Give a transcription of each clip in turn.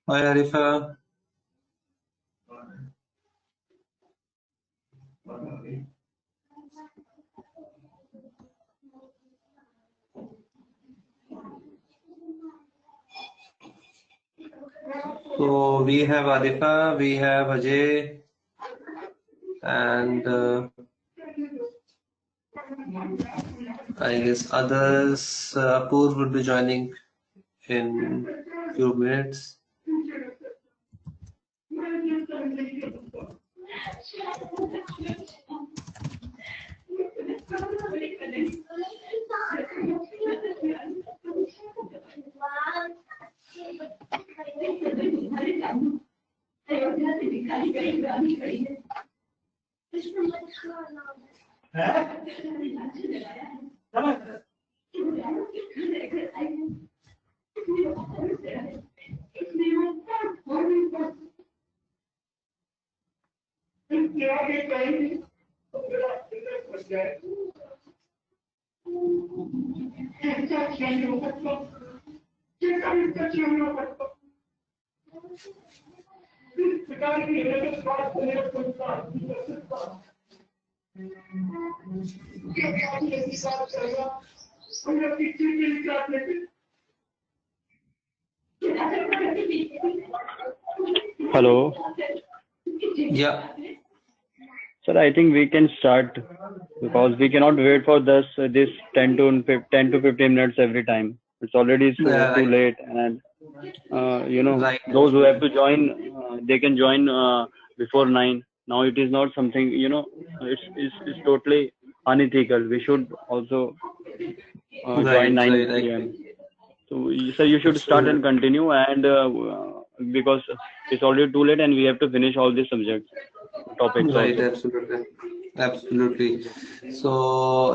Hi Arifa. So we have Arifa, we have Ajay, and I guess others. Apur would be joining in few minutes. Hello. Yeah. Sir, I think we can start because we cannot wait for this 10 to 15 minutes every time. It's already so Yeah. too Right. late, and Right. those who have Absolutely. to join, they can join before 9. Now it is not something, it's totally unethical. We should also join Right. Right. 9 I p.m. agree. So, sir, you should start and Absolutely. continue, and because it's already too late, and we have to finish all these subjects topics Right. also. Absolutely. Absolutely. So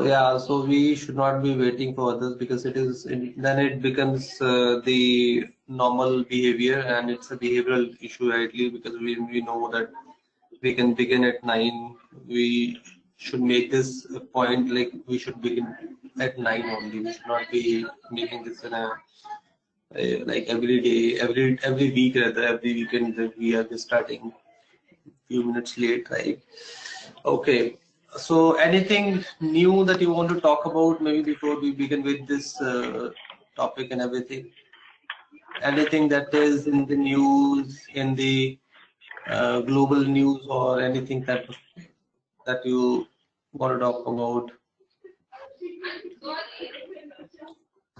yeah, so we should not be waiting for others because then it becomes the normal behavior and it's a behavioral issue rightly because we know that we can begin at 9. We should make this a point like we should begin at 9 only. We should not be making this in like every day, every week rather every weekend that we are just starting few minutes late, right? Okay. So anything new that you want to talk about maybe before we begin with this topic and everything? Anything that is in the news, in the global news or anything that you want to talk about?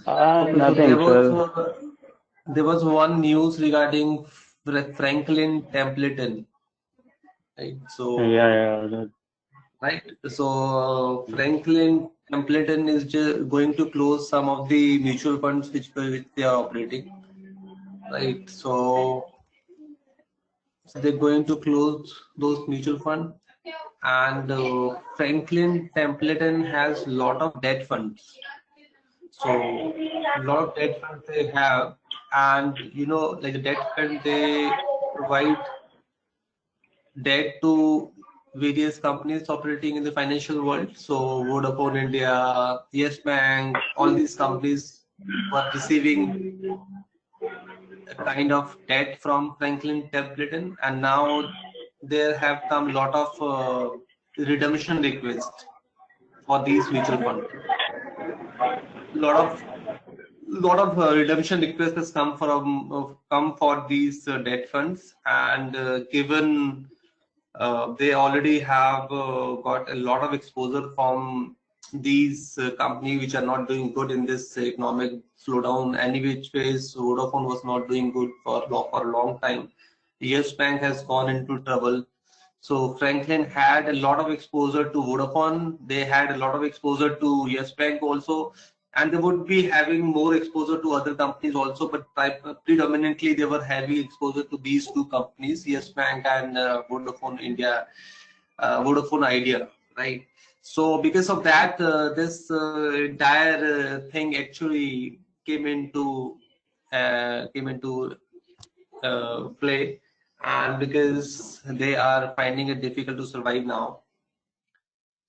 Okay, so Nothing, sir. there was one news regarding Franklin Templeton, right? Yeah, So yeah. right? So Franklin Templeton is going to close some of the mutual funds which they are operating, right? So they're going to close those mutual funds, and Franklin Templeton has a lot of debt funds. So a lot of debt funds they have, and like the debt fund they provide debt to various companies operating in the financial world. So Vodafone India, Yes Bank, all these companies were receiving a kind of debt from Franklin Templeton, and now there have come a lot of redemption requests for these mutual funds. Lot of redemption requests has come for these debt funds, and given they already have got a lot of exposure from these companies which are not doing good in this economic slowdown. Any which ways, Vodafone was not doing good for a long time. Yes Bank has gone into trouble. So Franklin had a lot of exposure to Vodafone. They had a lot of exposure to Yes Bank also, and they would be having more exposure to other companies also. But predominantly, they were having exposure to these two companies, Yes Bank and Vodafone India, Vodafone Idea, right? So because of that, this entire thing actually came into play, and because they are finding it difficult to survive now.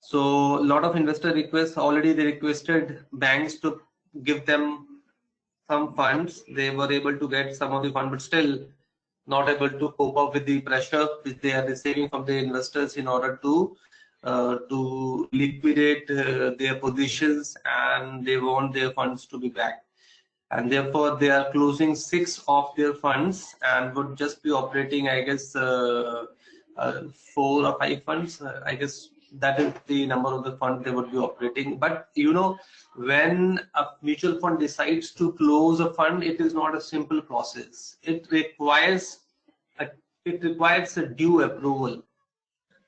So a lot of investor requests already they requested banks to give them some funds. They were able to get some of the fund, but still not able to cope up with the pressure which they are receiving from the investors in order to liquidate their positions, and they want their funds to be back. And therefore they are closing 6 of their funds and would just be operating, I guess, 4 or 5 funds. I guess that is the number of the fund they would be operating. But you know, when a mutual fund decides to close a fund, it is not a simple process. A, it requires a due approval.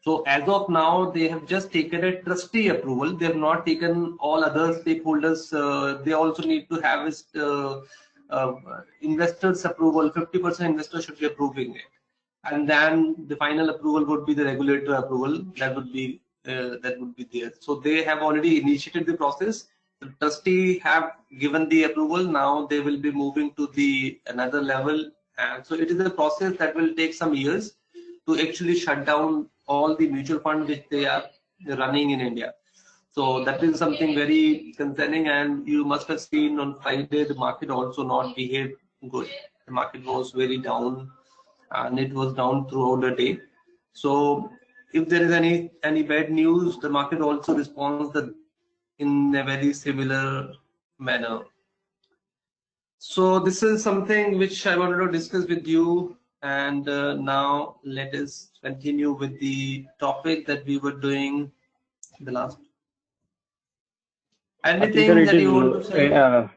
So as of now, they have just taken a trustee approval. They have not taken all other stakeholders. They also need to have uh, investors' approval. 50% investors should be approving it, and then the final approval would be the regulator approval. That would be there. So they have already initiated the process. The trustee have given the approval. Now they will be moving to the another level, and so it is a process that will take some years to actually shut down all the mutual funds which they are running in India. So that is something very concerning, and you must have seen on Friday the market also not behaved good. The market was very down, and it was down throughout the day. So if there is any bad news, the market also responds in a very similar manner. So this is something which I wanted to discuss with you, and now let us continue with the topic that we were doing the last. I think sir, Anything it that is you want to say? yeah.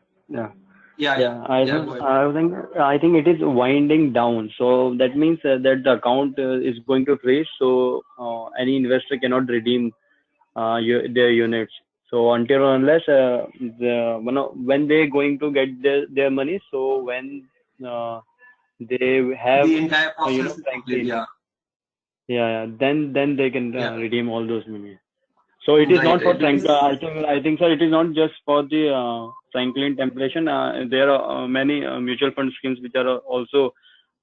Yeah, yeah, Yeah, yeah. Go ahead. I think it is winding down. So that means that the account is going to freeze. So any investor cannot redeem their units. So until or unless when they going to get their money. So when uh, they have The entire process is complete. Franklin, Yeah, then they can yeah. redeem all those money. So it is Right, not for right. Because I think sir, it is not just for the Franklin temptation. There are many mutual fund schemes which are also,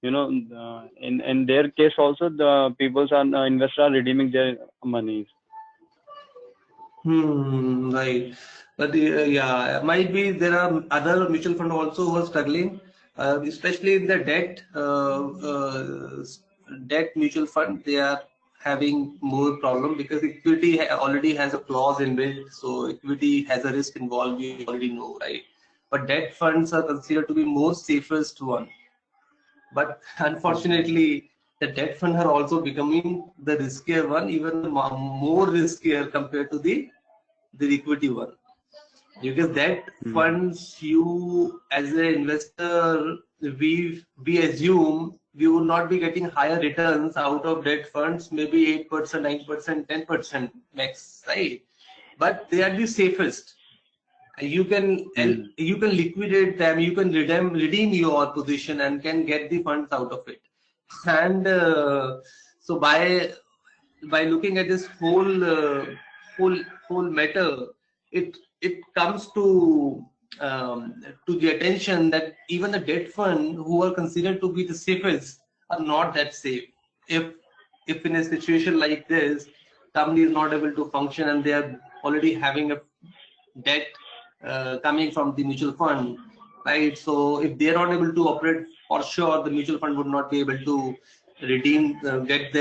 in their case also the people's are investors are redeeming their money. Right. But yeah, might be there are other mutual fund also who are struggling, especially in the debt mutual fund. They are having more problem because equity already has a clause in it. So equity has a risk involved. We already know, right? But debt funds are considered to be more safest one. But Okay. unfortunately, the debt fund are also becoming the riskier one, even more riskier compared to the equity one. Because that Hmm. funds you as an investor, we assume we would not be getting higher returns out of debt funds, maybe 8%, 9%, 10% max, right? But they are the safest. Hmm. You can liquidate them, you can redeem your position and can get the funds out of it. And so by looking at this whole whole matter, it comes to the attention that even the debt fund who are considered to be the safest are not that safe. If in a situation like this, company is not able to function and they are already having a debt coming from the mutual fund, right? So if they are not able to operate, for sure the mutual fund would not be able to redeem, get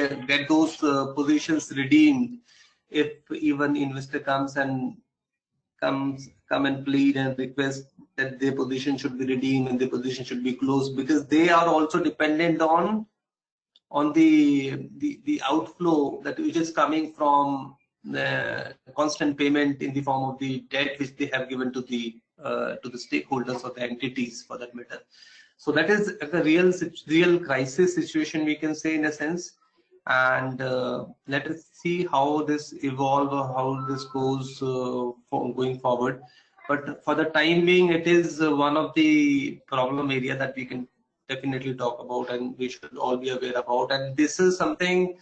those positions redeemed. If even investor come and plead and request that their position should be redeemed and their position should be closed, because they are also dependent on the outflow that which is coming from the constant payment in the form of the debt which they have given to the stakeholders or the entities for that matter. So that is a real crisis situation, we can say, in a sense. And let us see how this evolve or how this goes going forward. But for the time being, it is one of the problem area that we can definitely talk about and we should all be aware about. And this is something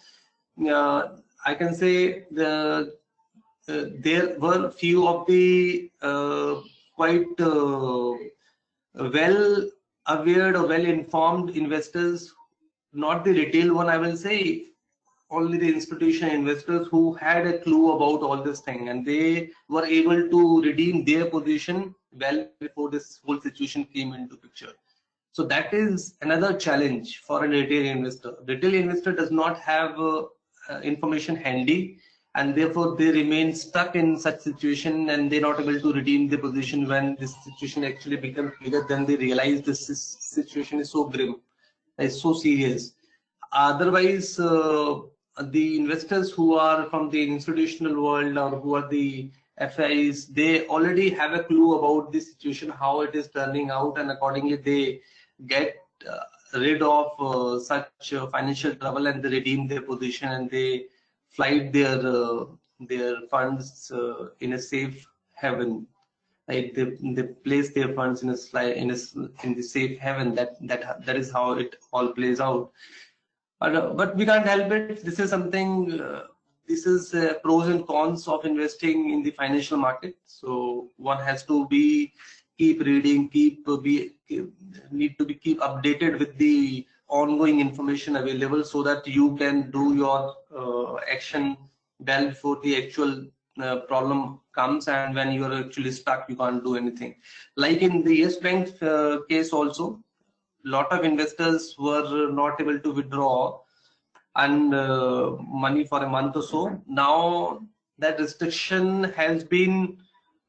I can say there were few of the quite well aware or well informed investors, not the retail one, I will say, only the institutional investors who had a clue about all this thing, and they were able to redeem their position well before this whole situation came into picture. So that is another challenge for a retail investor. Retail investor does not have information handy, and therefore they remain stuck in such situation, and they're not able to redeem the position when this situation actually becomes bigger. Then they realize situation is so grim, it's so serious. Otherwise, the investors who are from the institutional world or who are the FIs, they already have a clue about the situation, how it is turning out, and accordingly they get rid of such financial trouble, and they redeem their position, and they flight their funds in a safe haven. Right? They place their funds in a in the safe haven. That is how it all plays out. But we can't help it. This is something. This is pros and cons of investing in the financial market. So one has to be keep reading, need to be keep updated with the ongoing information available, so that you can do your action well before the actual problem comes, and when you are actually stuck, you can't do anything. Like in the Yes Bank case also, lot of investors were not able to withdraw and money for a month or so. Now that restriction has been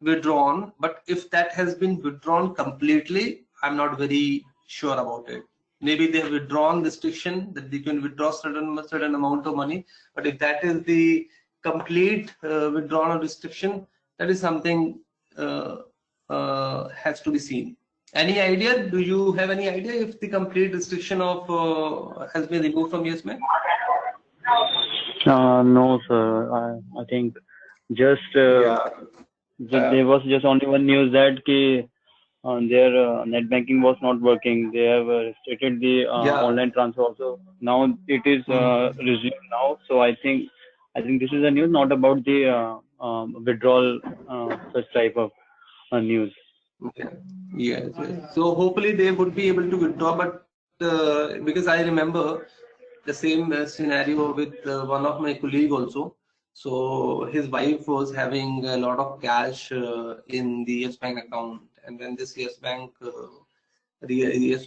withdrawn, but if that has been withdrawn completely, I'm not very sure about it. Maybe they have withdrawn restriction that they can withdraw certain amount of money, but if that is the complete withdrawal restriction, that is something has to be seen. Any idea? Do you have any idea if the complete restriction of has been removed from Yes Bank? No, sir. I think just Yeah. there was just only one news that their net banking was not working. They have restricted the Yeah. online transfer also. Now it is Mhm. resumed now. So I think this is a news, not about the withdrawal such type of news. Yeah. Yes, yes. So hopefully they would be able to withdraw, but because I remember the same scenario with one of my colleague also. So his wife was having a lot of cash in the Yes Bank account, and then this the Yes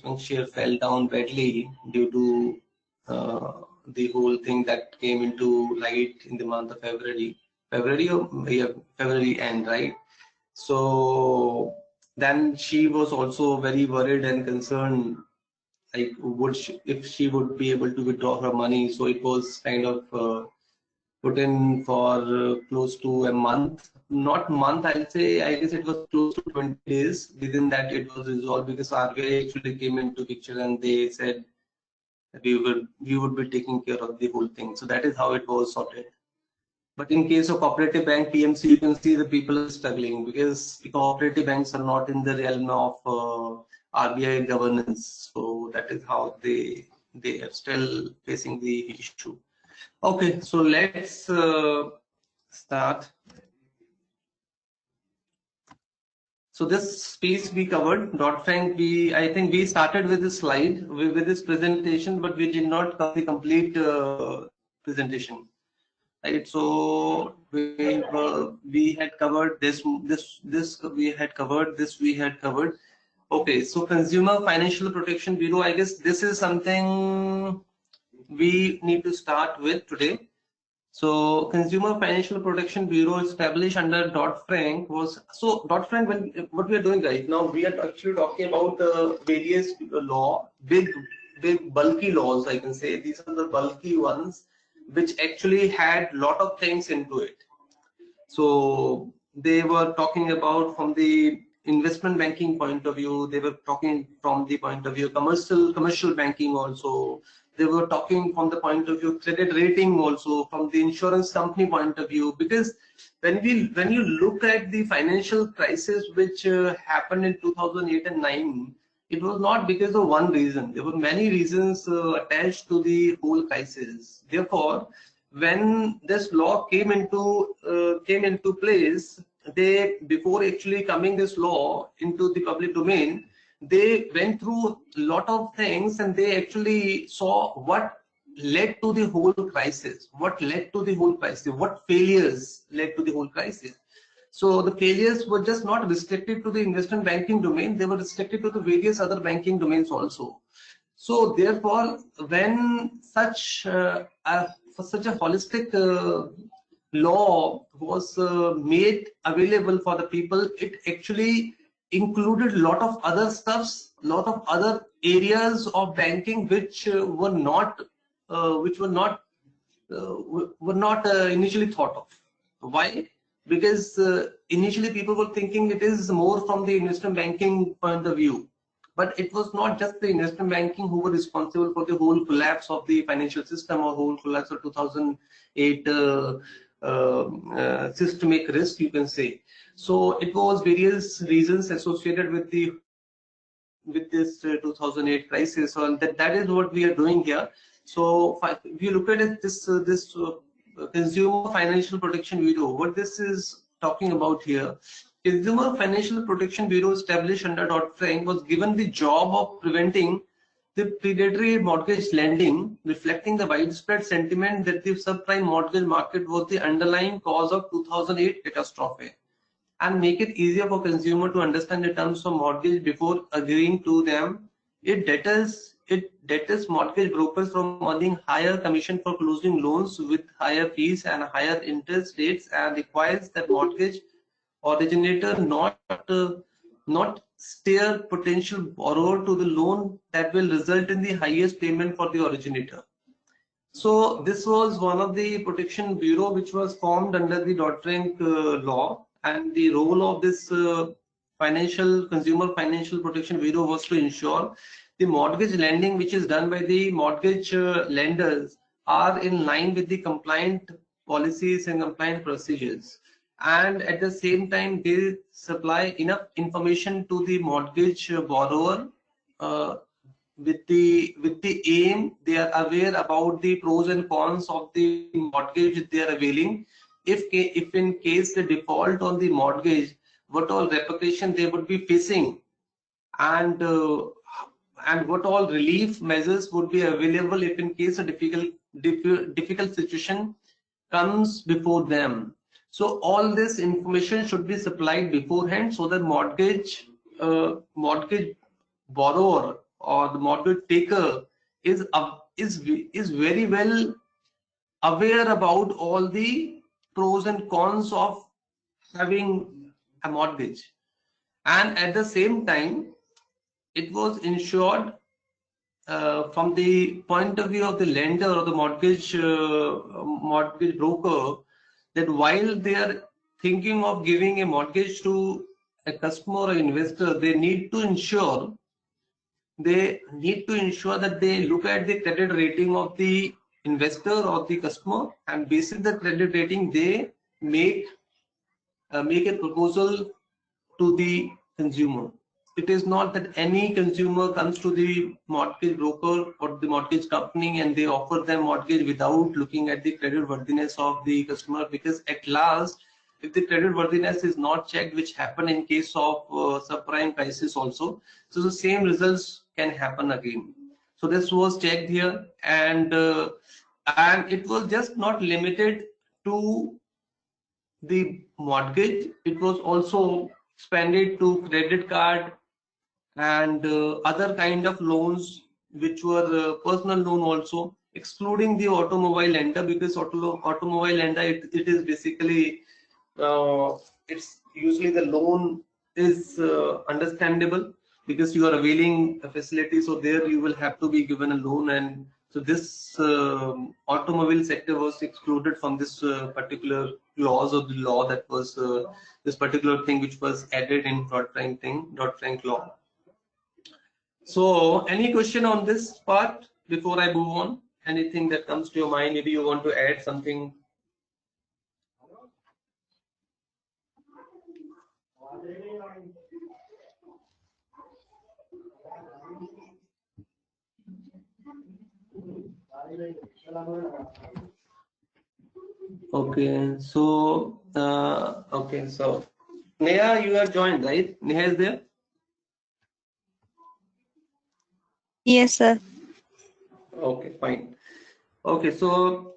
Bank share fell down badly due to the whole thing that came into light in the month of February. February or yeah, February end, right? So then she was also very worried and concerned, like if she would be able to withdraw her money. So it was kind of put in for close to a month, not month, I'll say, I guess it was close to 20 days. Within that, it was resolved because RBI actually came into picture and they said we would be taking care of the whole thing. So that is how it was sorted. But in case of cooperative bank PMC, you can see the people are struggling because the cooperative banks are not in the realm of RBI governance. So that is how they are still facing the issue. Okay, so let's start. So this piece we covered, Dodd-Frank, I think we started with this slide, with this presentation, but we did not cover the complete presentation. Right, so we had covered we had covered. Okay, so Consumer Financial Protection Bureau, I guess this is something we need to start with today. So Consumer Financial Protection Bureau established under Dodd-Frank was, so Dodd-Frank, when what we are doing right now, we are actually talking about various big bulky laws, I can say. These are the bulky ones which actually had lot of things into it. So they were talking about from the investment banking point of view, they were talking from the point of view commercial banking also, they were talking from the point of view credit rating also, from the insurance company point of view. Because when you look at the financial crisis which happened in 2008 and 9, it was not because of one reason. There were many reasons attached to the whole crisis. Therefore, when this law came into place, they, before actually coming this law into the public domain, they went through a lot of things, and they actually saw what led to the whole crisis, what failures led to the whole crisis. So the failures were just not restricted to the investment banking domain, they were restricted to the various other banking domains also. So therefore, when for such a holistic law was made available for the people, it actually included a lot of other stuffs, lot of other areas of banking which were not initially thought of. Why? Because initially people were thinking it is more from the investment banking point of view, but it was not just the investment banking who were responsible for the whole collapse of the financial system or whole collapse of 2008 systemic risk, you can say. So it was various reasons associated with this 2008 crisis, so that is what we are doing here. So if you look at it, this Consumer Financial Protection Bureau, what this is talking about here, Consumer Financial Protection Bureau, established under Dodd-Frank, was given the job of preventing the predatory mortgage lending, reflecting the widespread sentiment that the subprime mortgage market was the underlying cause of 2008 catastrophe, and make it easier for consumer to understand the terms of mortgage before agreeing to them. It deters mortgage brokers from earning higher commission for closing loans with higher fees and higher interest rates, and requires that mortgage originator not steer potential borrower to the loan that will result in the highest payment for the originator. So this was one of the protection bureau which was formed under the Dodd-Frank law, and the role of this consumer financial protection bureau was to ensure the mortgage lending which is done by the mortgage lenders are in line with the compliant policies and compliant procedures, and at the same time they supply enough information to the mortgage borrower, uh, with the aim they are aware about the pros and cons of the mortgage they are availing. If in case the default on the mortgage, what all repercussion they would be facing, and what all relief measures would be available if in case a difficult situation comes before them. So all this information should be supplied beforehand, so that mortgage borrower or the mortgage taker is very well aware about all the pros and cons of having a mortgage, and at the same time it was ensured from the point of view of the lender or the mortgage broker, that while they are thinking of giving a mortgage to a customer or investor, they need to ensure that they look at the credit rating of the investor or the customer, and based on the credit rating they make a proposal to the consumer. It is not that any consumer comes to the mortgage broker or the mortgage company and they offer them mortgage without looking at the credit worthiness of the customer, because at last, if the credit worthiness is not checked, which happened in case of subprime crisis also, so the same results can happen again. So this was checked here, and it was just not limited to the mortgage, it was also expanded to credit card and other kind of loans, which were personal loan also, excluding the automobile lender, because automobile lender, it is basically it's usually the loan is understandable because you are availing a facility, so there you will have to be given a loan, and so this automobile sector was excluded from this particular laws of the law, that was this particular thing which was added in Dodd-Frank law. So any question on this part before I move on? Anything that comes to your mind? Maybe you want to add something. Okay, so Neha, you are joined, right? Neha is there? Yes, sir. Okay, fine. Okay, so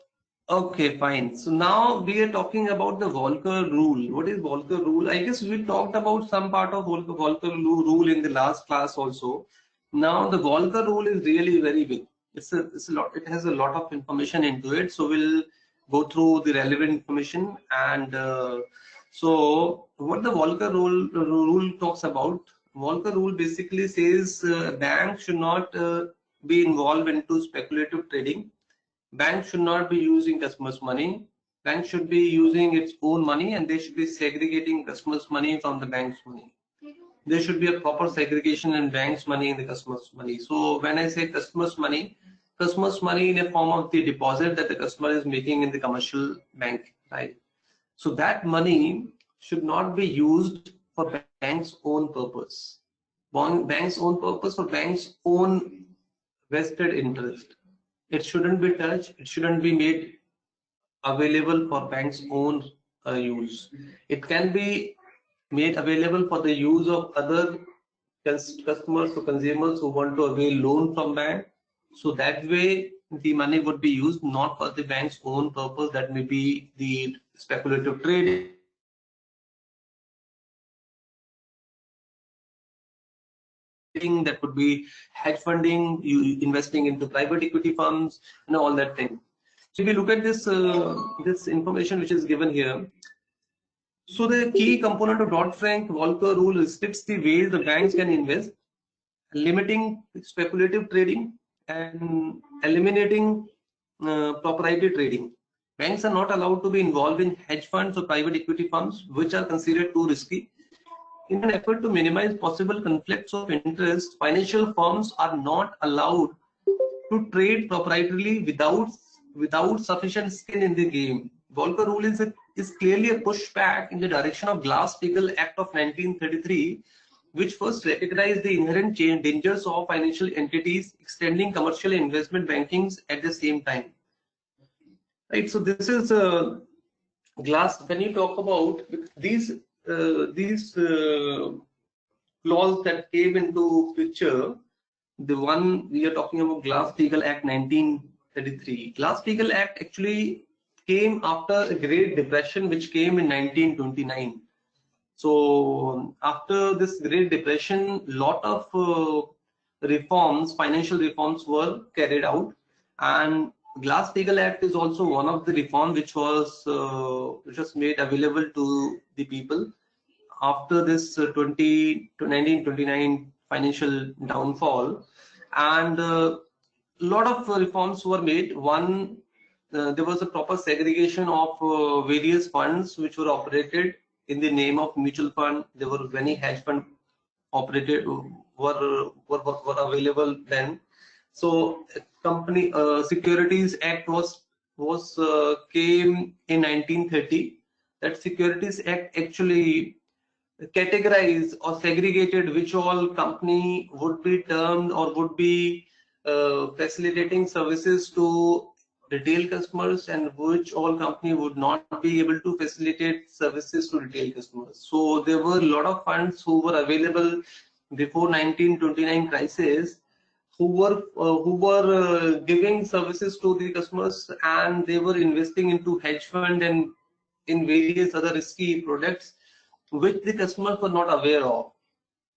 Okay, fine. So now we are talking about the Volcker rule. What is Volcker rule? I guess we talked about some part of Volcker rule in the last class also. Now the Volcker rule is really very big. It's a lot. It has a lot of information into it. So we'll go through the relevant information. And so what the Volcker rule talks about? Volcker rule basically says banks should not be involved into speculative trading. Bank should not be using customers' money. Bank should be using its own money, and they should be segregating customers' money from the bank's money. There should be a proper segregation in bank's money and the customer's money. So when I say customer's money in a form of the deposit that the customer is making in the commercial bank, right? So that money should not be used for bank's own purpose. Bank's own purpose, for bank's own vested interest. It shouldn't be touched. It shouldn't be made available for bank's own use. It can be made available for the use of other customers or consumers who want to avail loan from bank. So that way the money would be used not for the bank's own purpose. That may be the speculative trading, that could be hedge funding, you investing into private equity firms and all that thing. So if you look at this information which is given here, so the key component of Dodd-Frank Volcker rule restricts the ways the banks can invest, limiting speculative trading and eliminating proprietary trading. Banks are not allowed to be involved in hedge funds or private equity firms, which are considered too risky. In an effort to minimize possible conflicts of interest, financial firms are not allowed to trade proprietarily without sufficient skin in the game. Volcker rule is clearly a pushback in the direction of Glass-Steagall Act of 1933, which first recognized the inherent dangers of financial entities extending commercial investment bankings at the same time. Right. So this is glass. When you talk about these laws that came into picture, the one we are talking about, Glass-Steagall Act 1933. Glass-Steagall Act actually came after a Great Depression, which came in 1929. So after this Great Depression, lot of reforms, financial reforms were carried out, and Glass-Steagall Act is also one of the reform which was made available to the people after this 1929 financial downfall. And a lot of reforms were made. One, there was a proper segregation of various funds which were operated in the name of mutual fund. There were many hedge fund operated were available then. So company Securities Act was came in 1930. That Securities Act actually categorized or segregated which all company would be termed or would be facilitating services to retail customers, and which all company would not be able to facilitate services to retail customers. So there were a lot of funds who were available before 1929 crisis, who were giving services to the customers, and they were investing into hedge fund and in various other risky products which the customers were not aware of.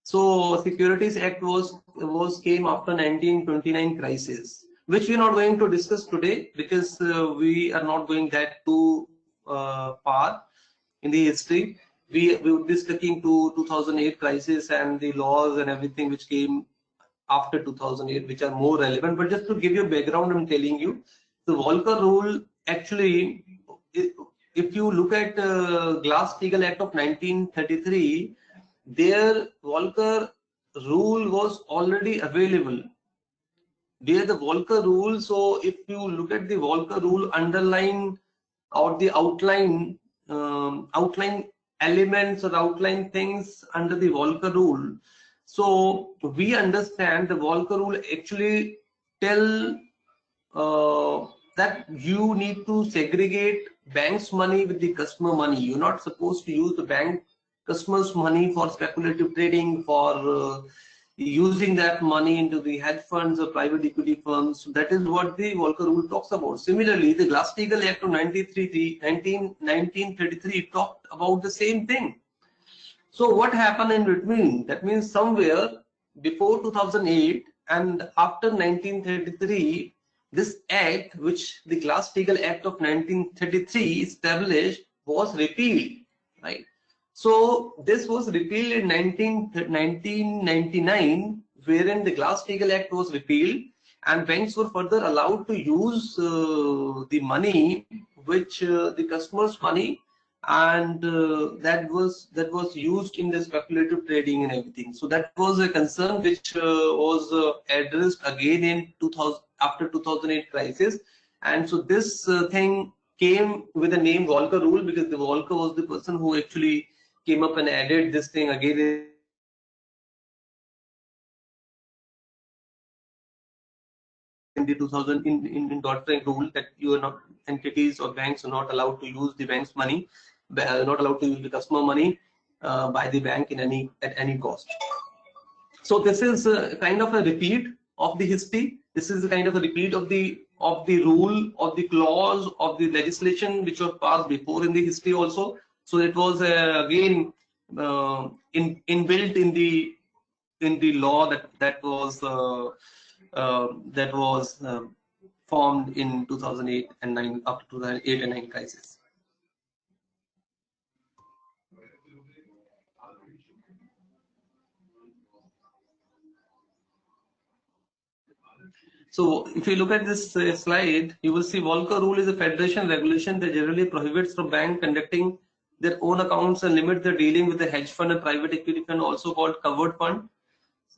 So Securities Act was came after 1929 crisis, which we are not going to discuss today because we are not going that too far in the history. We would be sticking to 2008 crisis and the laws and everything which came after 2008, which are more relevant. But just to give you a background, I'm telling you, the Volcker rule actually, if you look at Glass-Steagall Act of 1933, their Volcker rule was already available. There the Volcker rule. So if you look at the Volcker rule underline or the outline elements or outline things under the Volcker rule. So we understand the Volcker rule actually tell that you need to segregate bank's money with the customer money. You're not supposed to use the bank customers' money for speculative trading, for using that money into the hedge funds or private equity firms. So that is what the Volcker Rule talks about. Similarly, the Glass-Steagall Act of 1933 talked about the same thing. So what happened in between? That means somewhere before 2008 and after 1933, this act, which the Glass-Steagall Act of 1933 established, was repealed, right? So this was repealed in 1999, wherein the Glass-Steagall Act was repealed, and banks were further allowed to use the money, which the customers' money, and that was used in the speculative trading and everything. So that was a concern which was addressed again in 2000 after 2008 crisis, and so this thing came with the name Volcker Rule, because the Volcker was the person who actually came up and added this thing again in the 2000 in Dodd-Frank rule, that you are not, entities or banks are not allowed to use the bank's money, not allowed to use the customer money by the bank at any cost. So this is kind of a repeat of the history. This is a kind of a repeat of the rule, of the clause, of the legislation which was passed before in the history also. So it was again inbuilt in the law that was formed in 2008 and 9, after 2008 and 9 crisis. So if you look at this slide, you will see Volcker Rule is a federation regulation that generally prohibits from banks conducting their own accounts and limit their dealing with the hedge fund and private equity fund, also called covered fund.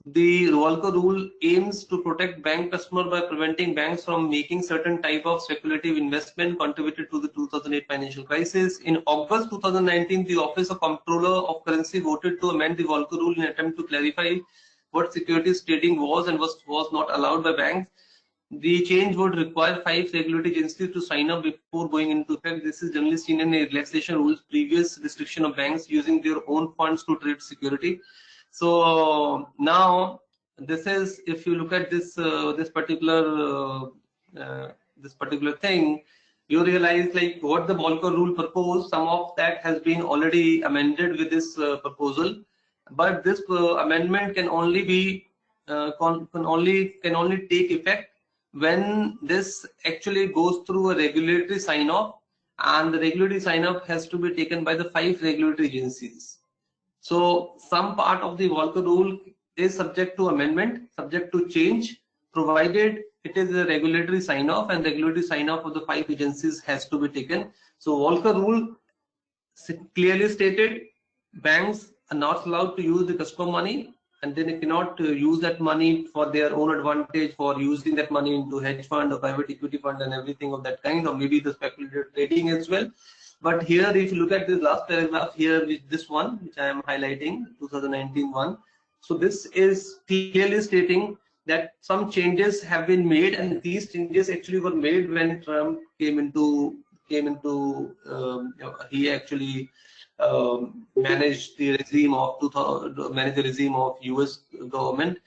The Volcker Rule aims to protect bank customer by preventing banks from making certain type of speculative investment contributed to the 2008 financial crisis. In August 2019, the Office of Comptroller of Currency voted to amend the Volcker Rule in an attempt to clarify what securities trading was and was not allowed by banks. The change would require 5 regulatory agencies to sign up before going into effect. This is generally seen in a relaxation rules, previous restriction of banks using their own funds to trade security. So now this is, if you look at this this particular thing, you realize like what the Volcker Rule proposed. Some of that has been already amended with this proposal, but this amendment can only be can only take effect when this actually goes through a regulatory sign off, and the regulatory sign off has to be taken by the 5 regulatory agencies. So some part of the Volcker Rule is subject to amendment, subject to change, provided it is a regulatory sign off, and regulatory sign off of the 5 agencies has to be taken. So Volcker Rule clearly stated banks are not allowed to use the customer money, and then they cannot use that money for their own advantage, for using that money into hedge fund or private equity fund and everything of that kind, or maybe the speculative trading as well. But here, if you look at this last paragraph here, with this one, which I am highlighting, 2019 one, so this is clearly stating that some changes have been made, and these changes actually were made when Trump came into he actually managed the regime of US government.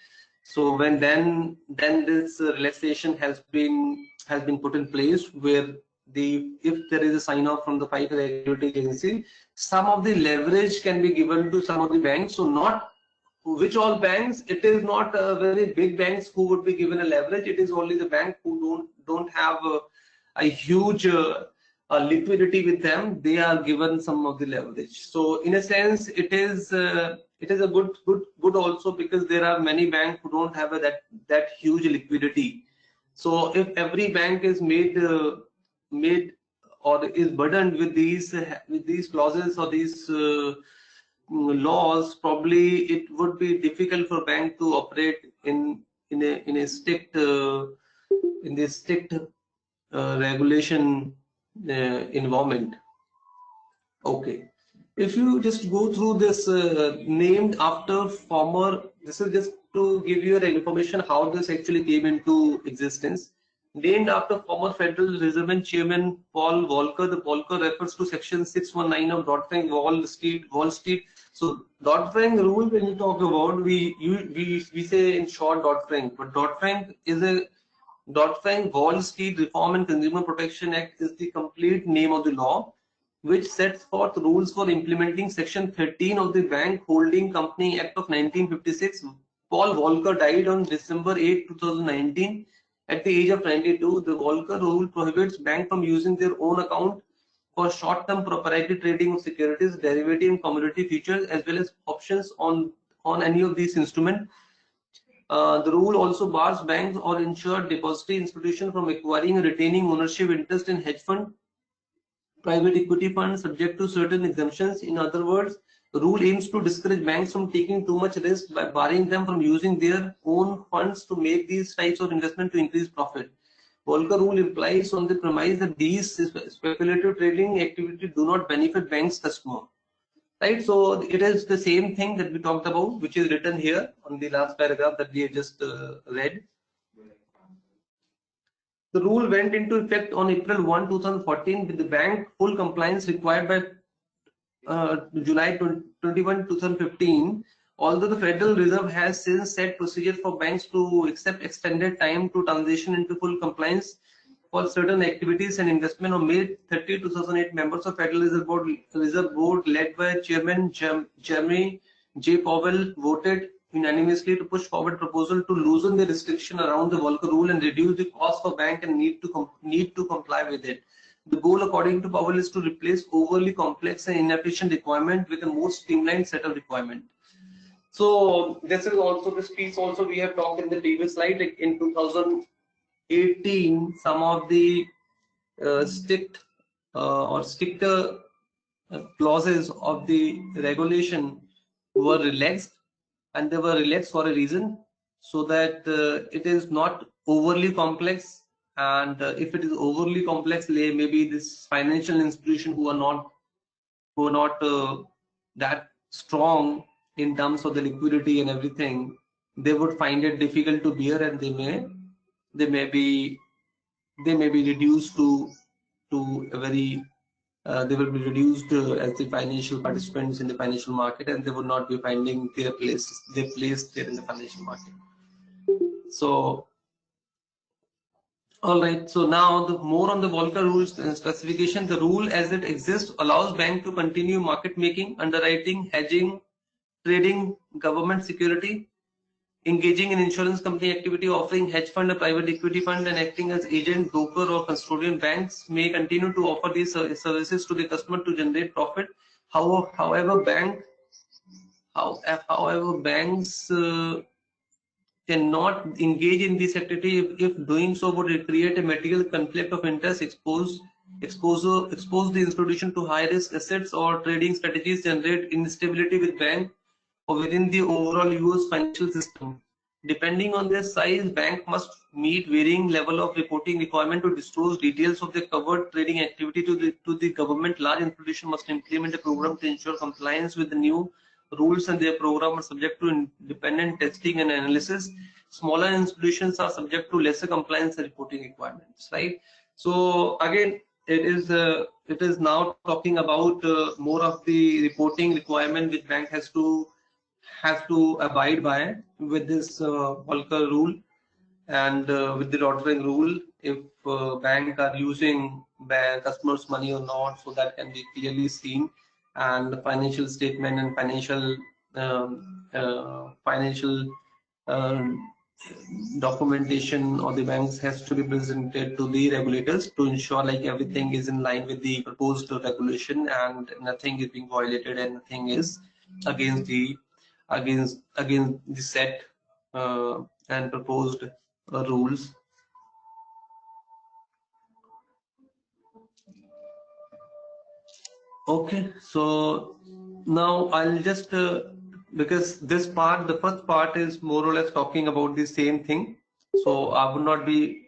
So when then this relaxation has been put in place, where if there is a sign off from the 5 regulatory agency, some of the leverage can be given to some of the banks. So not which all banks, it is not very big banks who would be given a leverage. It is only the bank who don't have a huge liquidity with them. They are given some of the leverage. So in a sense, it is a good also, because there are many banks who don't have that huge liquidity. So if every bank is made or is burdened with these clauses or these laws, probably it would be difficult for bank to operate in a strict regulation environment. Okay, if you just go through this named after former, this is just to give you an information how this actually came into existence. Named after former Federal Reserve Chairman Paul Volcker, the Volcker refers to Section 619 of Dodd-Frank Wall Street So Dodd-Frank rule, when you talk about, we say in short Dodd-Frank, but Dodd-Frank Wall Street Reform and Consumer Protection Act is the complete name of the law, which sets forth rules for implementing Section 13 of the Bank Holding Company Act of 1956. Paul Volcker died on December 8, 2019 at the age of 92. The Volcker rule prohibits banks from using their own account for short-term proprietary trading of securities, derivative and commodity futures, as well as options on any of these instruments. The rule also bars banks or insured depository institutions from acquiring or retaining ownership interest in hedge fund, private equity funds, subject to certain exemptions. In other words, the rule aims to discourage banks from taking too much risk by barring them from using their own funds to make these types of investment to increase profit. Volcker rule implies on the premise that these speculative trading activities do not benefit banks' customer. Right, so it is the same thing that we talked about, which is written here on the last paragraph that we have just read. The rule went into effect on April 1, 2014, with the bank full compliance required by July 21, 2015. Although the Federal Reserve has since set procedures for banks to accept extended time to transition into full compliance for certain activities and investment, on May 30, 2008, members of Federal Reserve Board led by Chairman Jeremy J. Powell voted unanimously to push forward proposal to loosen the restriction around the Volcker rule and reduce the cost for bank and need to comply with it. The goal, according to Powell, is to replace overly complex and inefficient requirement with a more streamlined set of requirement. So this piece also we have talked in the previous slide. Like in 2018, some of the stricter clauses of the regulation were relaxed, and they were relaxed for a reason, so that it is not overly complex. And if it is overly complex, maybe this financial institution who are not that strong in terms of the liquidity and everything, they would find it difficult to bear, and they may be reduced to a very they will be reduced as the financial participants in the financial market, and they would not be finding their place there in the financial market. So all right, so now the more on the Volcker rules specification. The rule as it exists allows bank to continue market making, underwriting, hedging, trading government security, engaging in insurance company activity, offering hedge fund or private equity fund, and acting as agent, broker, or custodian. Banks may continue to offer these services to the customer to generate profit. However, banks cannot engage in this activity if doing so would create a material conflict of interest, expose the institution to high risk assets or trading strategies, generate instability with bank or within the overall US financial system. Depending on their size, bank must meet varying level of reporting requirement to disclose details of their covered trading activity to the government. Large institution must implement a program to ensure compliance with the new rules, and their program are subject to independent testing and analysis. Smaller institutions are subject to lesser compliance and reporting requirements. Right. So again, it is now talking about more of the reporting requirement which bank has to abide by with this Volcker rule, and with the Dodd-Frank rule, if bank are using customers' money or not, so that can be clearly seen, and the financial statement and financial documentation of the banks has to be presented to the regulators to ensure like everything is in line with the proposed regulation and nothing is being violated and nothing is against the set and proposed rules. Okay, so now I'll just because this part, the first part, is more or less talking about the same thing, so I'm not be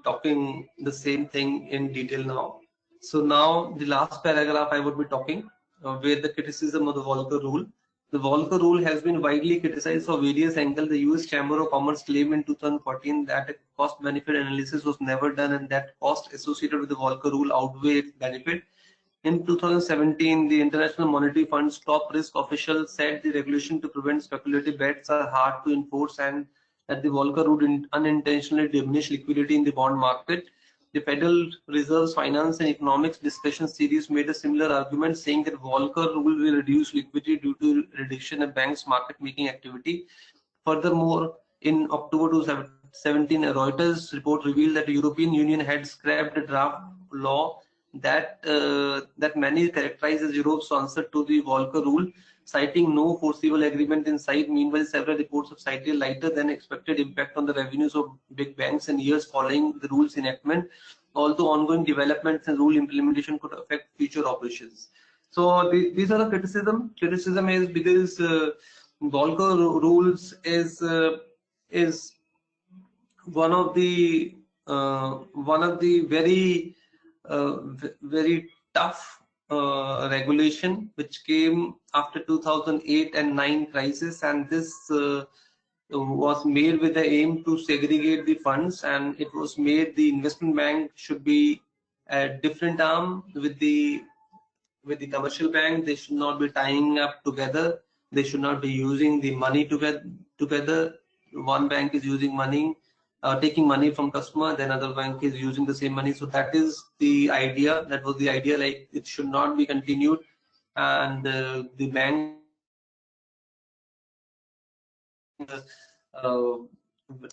talking the same thing in detail now. So now the last paragraph I would be talking where the criticism of the Volcker rule. The Volcker rule has been widely criticized for various angles. The US Chamber of Commerce claimed in 2014 that a cost-benefit analysis was never done, and that cost associated with the Volcker rule outweighed its benefit. In 2017, the International Monetary Fund's top risk official said the regulation to prevent speculative bets are hard to enforce and that the Volcker would unintentionally diminish liquidity in the bond market. The Federal Reserve's Finance and Economics Discussion Series made a similar argument, saying that Volcker rule will reduce liquidity due to reduction in banks' market-making activity. Furthermore, in October 2017, a Reuters report revealed that the European Union had scrapped a draft law that many characterize as Europe's answer to the Volcker rule, citing no foreseeable agreement in sight. Meanwhile, several reports have cited lighter than expected impact on the revenues of big banks in years following the rule's enactment, although ongoing developments and rule implementation could affect future operations. So these are the criticism. Criticism is because Volcker rules is one of the very tough regulation which came after 2008 and 9 crisis, and this was made with the aim to segregate the funds, and it was made the investment bank should be a different arm with the commercial bank. They should not be tying up together. They should not be using the money together. One bank is using money, taking money from customer, then other bank is using the same money. So that is the idea. That was the idea. Like it should not be continued, and the bank uh,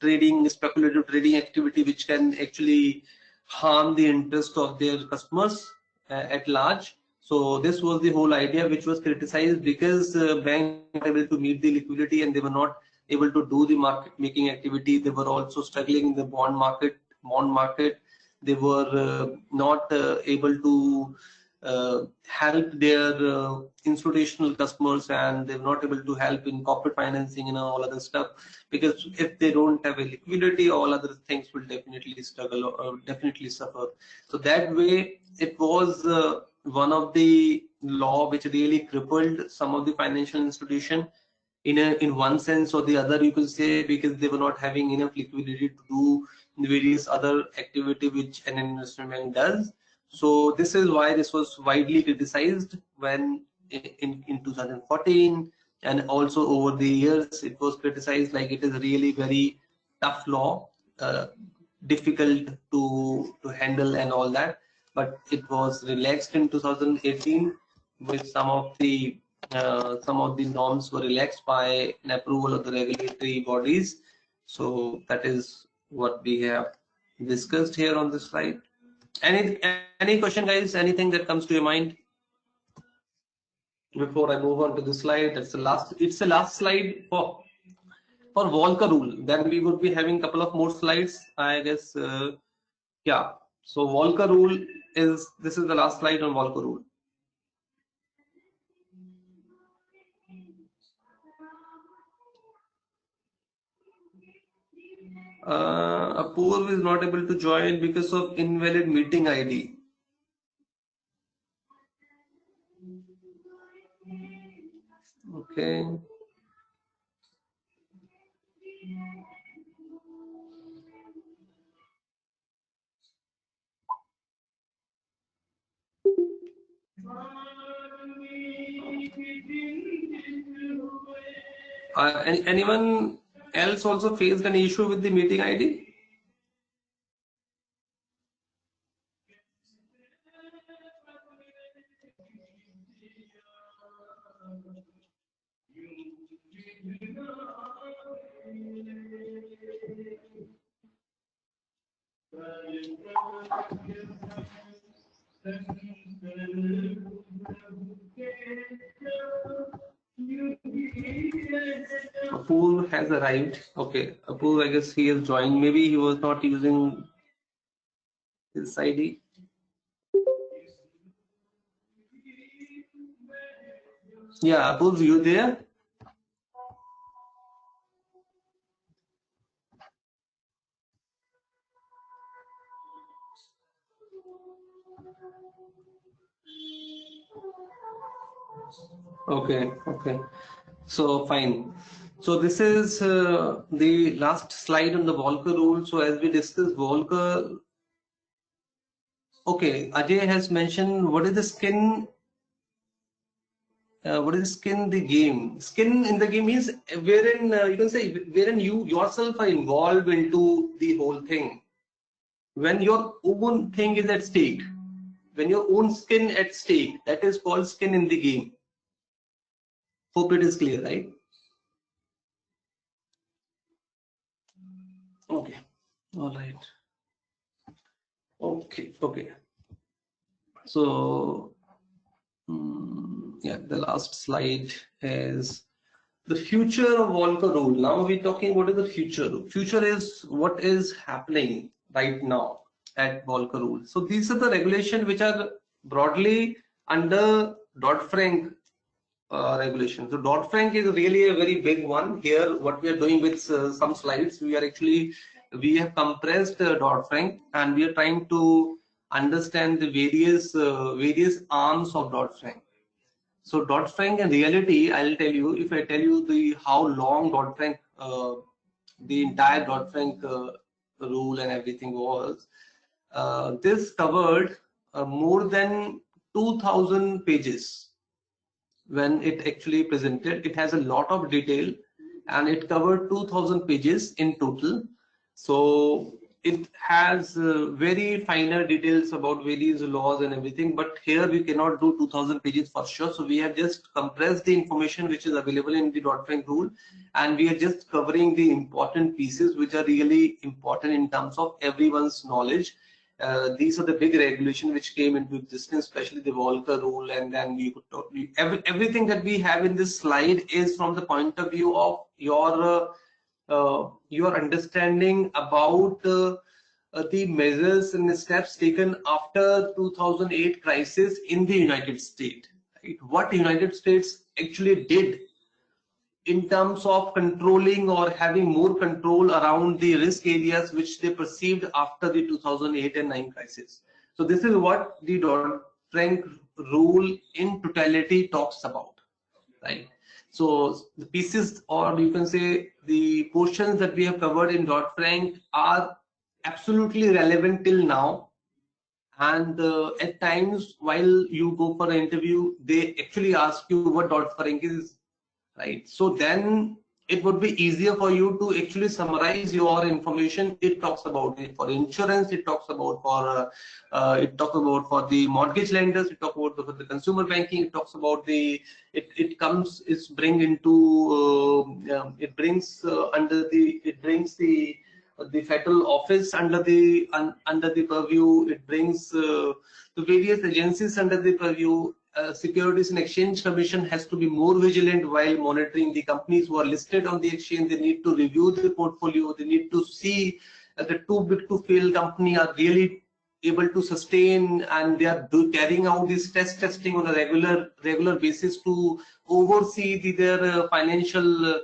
trading, speculative trading activity, which can actually harm the interest of their customers at large. So this was the whole idea, which was criticized because banks were not able to meet the liquidity and they were not able to do the market making activity. They were also struggling in the bond market. They were not able to help their institutional customers, and they're not able to help in corporate financing and all other stuff, because if they don't have a liquidity, all other things will definitely struggle or definitely suffer. So that way it was one of the law which really crippled some of the financial institution in one sense or the other, you could say, because they were not having enough liquidity to do various other activity which an investment bank does. So this is why this was widely criticized when in 2014, and also over the years it was criticized like it is really very tough law, uh, difficult to handle and all that. But it was relaxed in 2018 with some of the norms were relaxed by an approval of the regulatory bodies. So that is what we have discussed here on this slide. Any question, guys? Anything that comes to your mind before I move on to the slide? That's the last. It's the last slide for Volcker rule. Then we would be having a couple of more slides, I guess. Yeah. So Volcker rule is, this is the last slide on Volcker rule. Apurv is not able to join because of invalid meeting ID. Okay. Anyone else also faced an issue with the meeting ID? Apurv has arrived. Okay, Apurv, I guess he has joined. Maybe he was not using his ID. Yeah, Apurv, you there? Okay, okay. So fine. So this is the last slide on the Volcker rule. So as we discussed, Volcker Okay, Ajay has mentioned what is the skin. What is skin the game? Skin in the game means wherein you can say wherein you yourself are involved into the whole thing. When your own thing is at stake, when your own skin at stake, that is called skin in the game. Hope it is clear, right? Okay. All right. Okay. Okay. So, yeah, the last slide is the future of Volcker rule. Now we're talking what is the future. Future is what is happening right now at Volcker rule. So these are the regulations which are broadly under Dodd-Frank regulation. So Dodd-Frank is really a very big one. Here, what we are doing with some slides, we have compressed Dodd-Frank, and we are trying to understand the various arms of Dodd-Frank. So Dodd-Frank in reality, I'll tell you, if I tell you the how long Dodd-Frank, the entire Dodd-Frank rule and everything was, this covered more than 2,000 pages when it actually presented. It has a lot of detail and it covered 2,000 pages in total. So it has very finer details about various laws and everything, but here we cannot do 2,000 pages for sure. So we have just compressed the information which is available in the Dodd-Frank rule, and we are just covering the important pieces which are really important in terms of everyone's knowledge. These are the big regulations which came into existence, especially the Volcker rule, and then we could talk, everything that we have in this slide is from the point of view of your understanding about the measures and the steps taken after 2008 crisis in the United States. Right? What the United States actually did in terms of controlling or having more control around the risk areas which they perceived after the 2008 and 9 crisis. So this is what the Dodd-Frank rule in totality talks about, right? So the pieces, or you can say the portions that we have covered in Dodd-Frank are absolutely relevant till now. And at times while you go for an interview, they actually ask you what Dodd-Frank is, right? So then it would be easier for you to actually summarize your information. It talks about it for insurance, it talks about for the mortgage lenders, it talks about for the consumer banking, it talks about it's bring into it brings under the it brings the federal office under the purview. It brings the various agencies under the purview. Securities and Exchange Commission has to be more vigilant while monitoring the companies who are listed on the exchange. They need to review the portfolio. They need to see that the too big to fail company are really able to sustain, and they are carrying out this testing on a regular basis to oversee their financial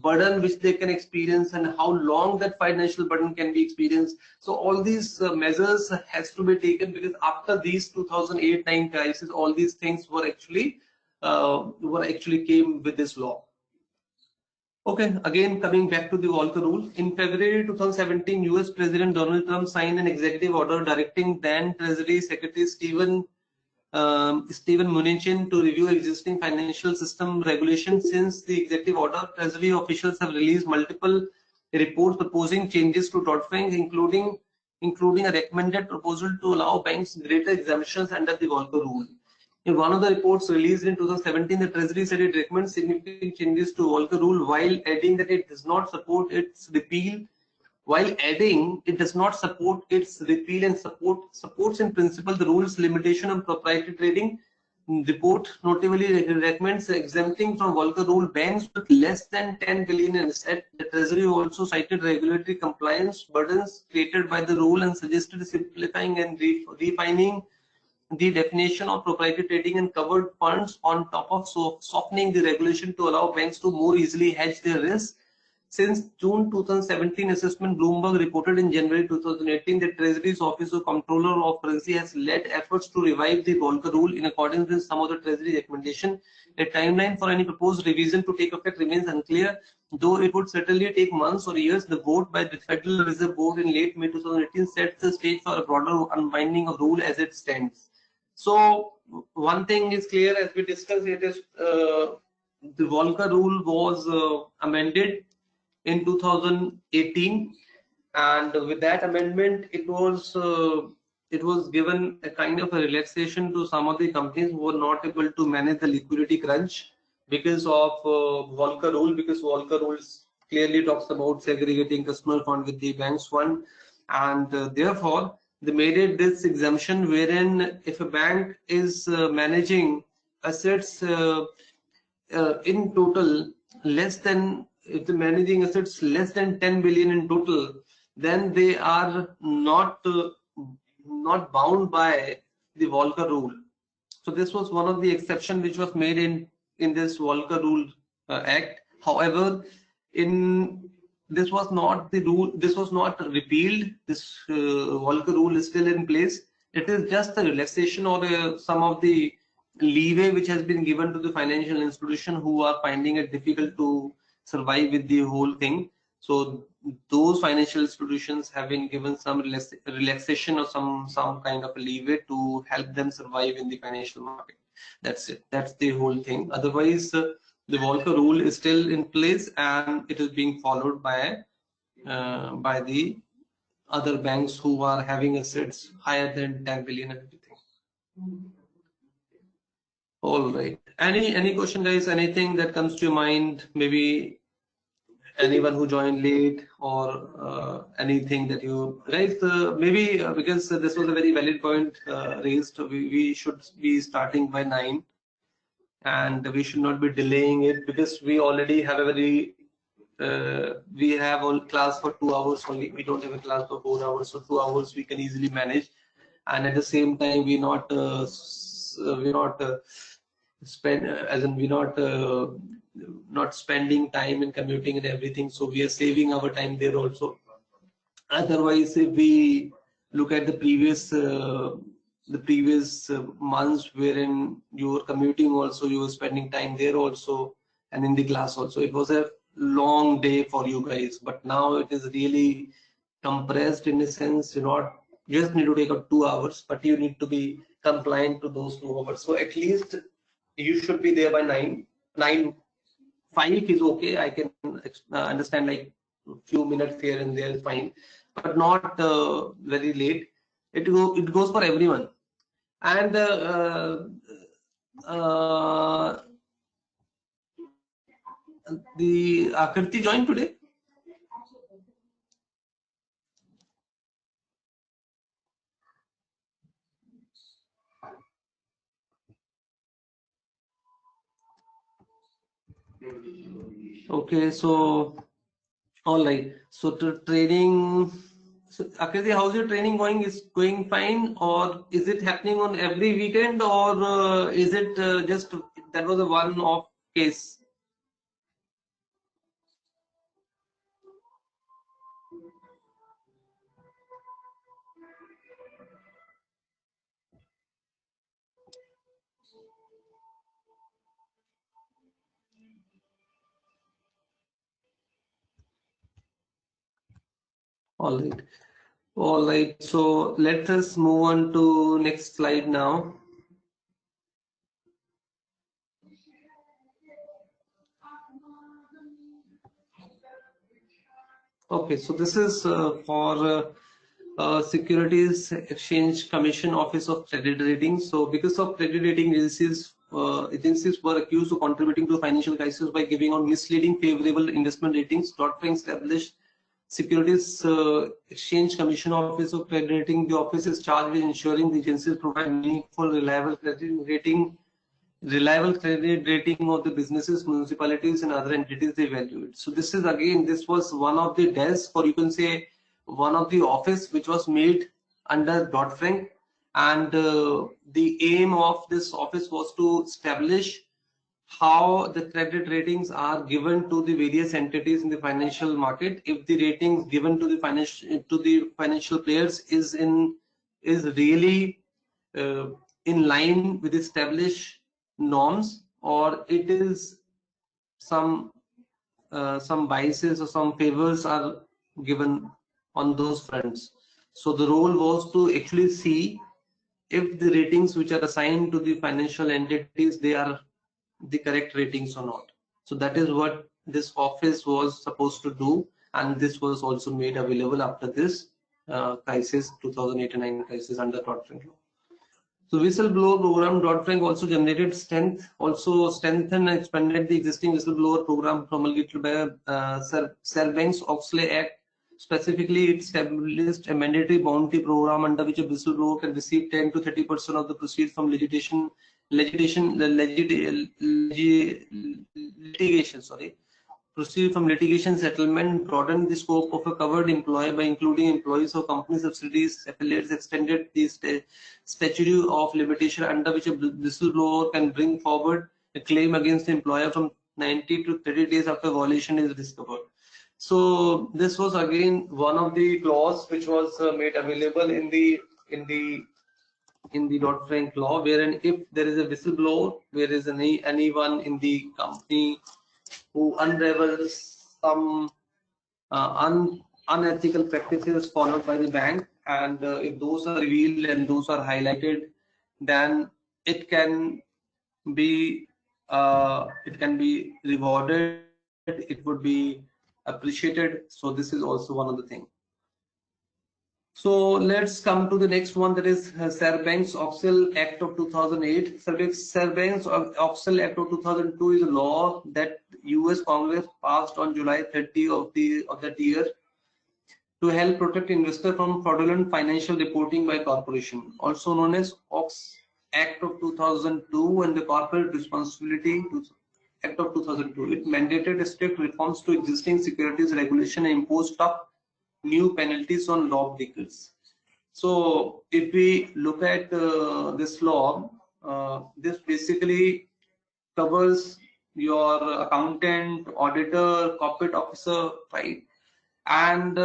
burden which they can experience, and how long that financial burden can be experienced. So all these measures has to be taken, because after these 2008-9 crisis, all these things were actually came with this law. Okay, again coming back to the Volcker rule. In February 2017, US President Donald Trump signed an executive order directing then Treasury Secretary Steven Mnuchin to review existing financial system regulations. Since the executive order, Treasury officials have released multiple reports proposing changes to Dodd-Frank, including a recommended proposal to allow banks greater exemptions under the Volcker rule. In one of the reports released in 2017, the Treasury said it recommends significant changes to Volcker rule, while adding that it does not support its repeal. It does not support its repeal and supports in principle the rules limitation on proprietary trading. Report notably recommends exempting from Volcker rule banks with less than 10 billion in assets. The Treasury also cited regulatory compliance burdens created by the rule and suggested simplifying and refining the definition of proprietary trading and covered funds, on top of softening the regulation to allow banks to more easily hedge their risk. Since June 2017 assessment, Bloomberg reported in January 2018 that Treasury's Office of Comptroller of Currency has led efforts to revive the Volcker rule in accordance with some of the Treasury recommendation. A timeline for any proposed revision to take effect remains unclear, though it would certainly take months or years. The vote by the Federal Reserve Board in late May 2018 sets the stage for a broader unwinding of rule as it stands. So one thing is clear, as we discussed, it is the Volcker rule was amended in 2018, and with that amendment it was given a kind of a relaxation to some of the companies who were not able to manage the liquidity crunch because of Volcker rule, because Volcker rules clearly talks about segregating customer fund with the bank's fund, and therefore they made it this exemption wherein if a bank is managing assets in total less than, if the managing assets less than 10 billion in total, then they are not bound by the Volcker rule. So this was one of the exception which was made in this Volcker rule act. However, in this was not the rule, this was not repealed. This Volcker rule is still in place. It is just a relaxation or some of the leeway which has been given to the financial institution who are finding it difficult to survive with the whole thing. So those financial institutions have been given some relaxation or some kind of a leeway to help them survive in the financial market. That's it. That's the whole thing. Otherwise, the Volcker rule is still in place and it is being followed by the other banks who are having assets higher than 10 billion and everything. All right. Any question, guys? Anything that comes to your mind? Maybe anyone who joined late or anything that you guys maybe because this was a very valid point raised. We should be starting by 9, and we should not be delaying it because we already have a very we have a class for 2 hours only. We don't have a class for 4 hours, so 2 hours we can easily manage, and at the same time we're not spend as in we're not spending time in commuting and everything, so we are saving our time there also. Otherwise, if we look at the previous months wherein you were commuting also, you were spending time there also, and in the class also, it was a long day for you guys. But now it is really compressed in a sense. You just need to take out 2 hours, but you need to be compliant to those 2 hours. So at least you should be there by 9. 5 is okay. I can understand, like a few minutes here and there is fine, but not very late. It goes for everyone. And the Akriti joined today. Okay, so all right. So to training, so Akriti, how's your training going? Is going fine, or is it happening on every weekend, or is it just that was a one-off case? All right. All right. So let us move on to next slide now. Okay, so this is for Securities Exchange Commission Office of Credit Rating. So because of credit rating agencies were accused of contributing to financial crisis by giving out misleading favorable investment ratings, Dodd-Frank established Securities Exchange Commission Office of Credit Rating. The office is charged with ensuring the agencies provide meaningful, reliable credit rating of the businesses, municipalities, and other entities they evaluate. So this is again, this was one of the desks, or you can say one of the office which was made under Dodd-Frank, and the aim of this office was to establish how the credit ratings are given to the various entities in the financial market. If the ratings given to the financial players is really uh, in line with established norms, or it is some some biases or some favors are given on those fronts. So the role was to actually see if the ratings which are assigned to the financial entities, they are the correct ratings or not. So that is what this office was supposed to do, and this was also made available after this crisis, 2008 and 9 crisis under Dodd-Frank law. So whistleblower program, Dodd-Frank also generated strength, also strengthened and expanded the existing whistleblower program promulgated by Sarbanes-Oxley Act. Specifically, it established a mandatory bounty program under which a whistleblower can receive 10 to 30% of the proceeds from litigation, proceed from litigation settlement, broadened the scope of a covered employee by including employees of company subsidiaries, affiliates, extended the statute of limitation under which a whistleblower can bring forward a claim against the employer from 90 to 30 days after violation is discovered. So this was again one of the clause which was made available in the in the Dodd-Frank law, wherein if there is a whistleblower, there is anyone in the company who unravels some unethical practices followed by the bank, and if those are revealed and those are highlighted, then it can be rewarded, it would be appreciated. So this is also one of the things. So let's come to the next one, that is Sarbanes-Oxley Act of 2008. Sarbanes-Oxley Act of 2002 is a law that US Congress passed on July 30 of that year to help protect investors from fraudulent financial reporting by corporation, also known as Ox Act of 2002 and the Corporate Responsibility Act of 2002. It mandated strict reforms to existing securities regulation and imposed tough new penalties on law breakers. So if we look at this law, this basically covers your accountant, auditor, corporate officer, right? And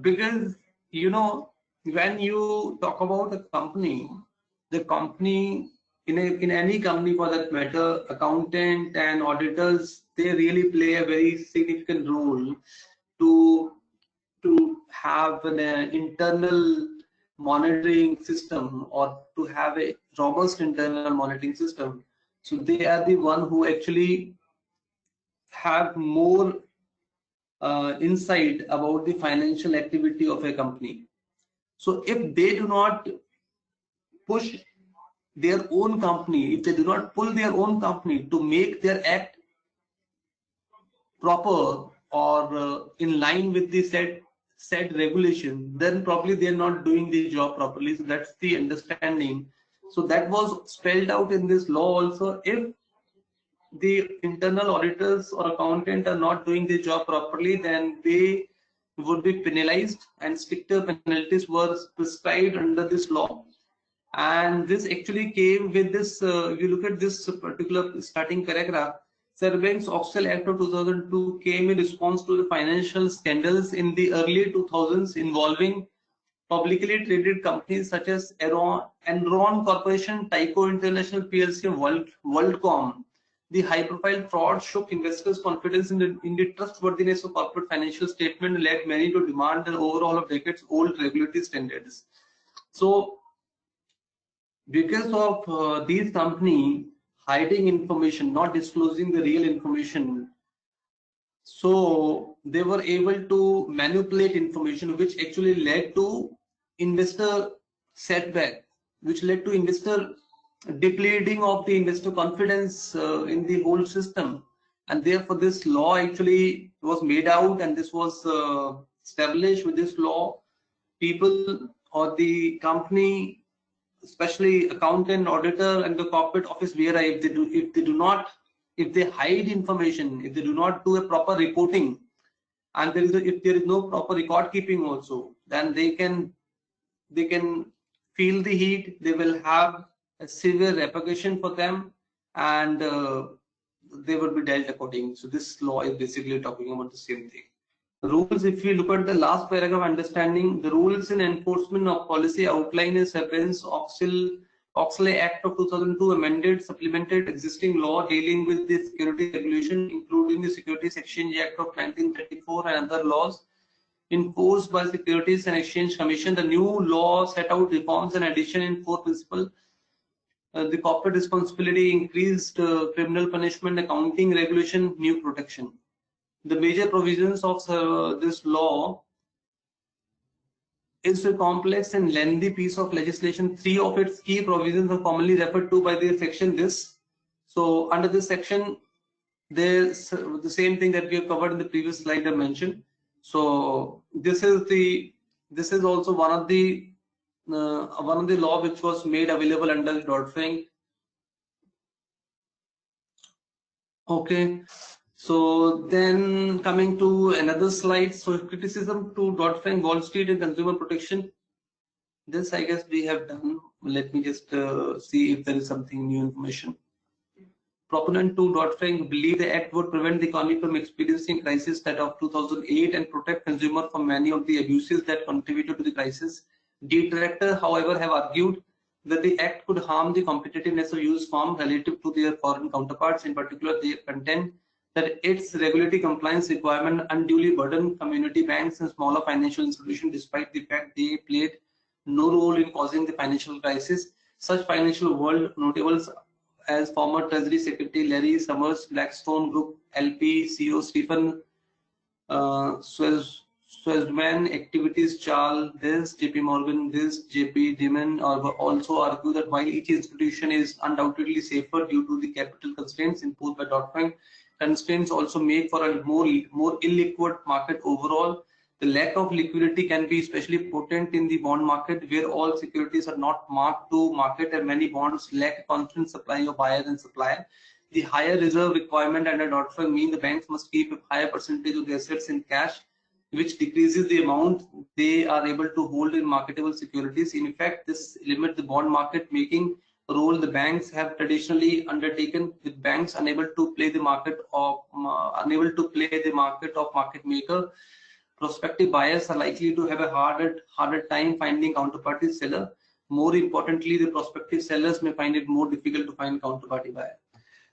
because when you talk about a company, the company in any company for that matter, accountant and auditors, they really play a very significant role to have an internal monitoring system, or to have a robust internal monitoring system. So they are the one who actually have more insight about the financial activity of a company. So if they do not push their own company, if they do not pull their own company to make their act proper or in line with the set regulation, then probably they're not doing the job properly. So that's the understanding. So that was spelled out in this law also. If the internal auditors or accountant are not doing the job properly, then they would be penalized, and stricter penalties were prescribed under this law. And this actually came with this, if you look at this particular starting paragraph, Sarbanes-Oxley Act of 2002 came in response to the financial scandals in the early 2000s involving publicly traded companies such as Enron Corporation, Tyco International PLC, and WorldCom. The high-profile fraud shook investors' confidence in the trustworthiness of corporate financial statement and led many to demand an overhaul of decades-old regulatory standards. So because of these companies hiding information, not disclosing the real information, so they were able to manipulate information, which actually led to investor setback, which led to investor depleting of the investor confidence in the whole system. And therefore this law actually was made out, and this was established. With this law, people or the company, especially accountant, auditor, and the corporate office bearer, if they hide information, if they do not do a proper reporting, and if there is no proper record keeping also, then they can feel the heat. They will have a severe repercussion for them, and they would be dealt according. So this law is basically talking about the same thing. Rules, if we look at the last paragraph, understanding the rules in enforcement of policy outline is Severance Oxley Act of 2002 amended, supplemented existing law dealing with the security regulation, including the Securities Exchange Act of 1934 and other laws enforced by Securities and Exchange Commission. The new law set out reforms and addition in four principles. The corporate responsibility, increased criminal punishment, accounting regulation, new protection. The major provisions of this law is a complex and lengthy piece of legislation. Three of its key provisions are commonly referred to by the section this. So under this section, there's the same thing that we have covered in the previous slide I mentioned. So this is also one of the law which was made available under Dodd-Frank. Okay. So then coming to another slide, so criticism to Dodd-Frank, Wall Street and consumer protection. This I guess we have done. Let me just see if there is something new information. Proponent to Dodd-Frank believe the act would prevent the economy from experiencing crisis that of 2008 and protect consumer from many of the abuses that contributed to the crisis. Detractors, however, have argued that the act could harm the competitiveness of US firms relative to their foreign counterparts. In particular, they contend that its regulatory compliance requirement unduly burden community banks and smaller financial institutions, despite the fact they played no role in causing the financial crisis. Such financial world notables as former Treasury Secretary Larry Summers, Blackstone Group LP CEO Stephen Swedman, Activities Charles this, JP Morgan this, JP Dimon also argue that while each institution is undoubtedly safer due to the capital constraints imposed by Dodd-Frank, constraints also make for a more illiquid market overall. The lack of liquidity can be especially potent in the bond market, where all securities are not marked to market and many bonds lack a constant supply of buyer and supplier. The higher reserve requirement under Dodd-Frank mean the banks must keep a higher percentage of their assets in cash, which decreases the amount they are able to hold in marketable securities. In effect, this limits the bond market making role the banks have traditionally undertaken, with banks unable to play the market of market maker. Prospective buyers are likely to have a harder time finding counterparty seller. More importantly, the prospective sellers may find it more difficult to find counterparty buyer.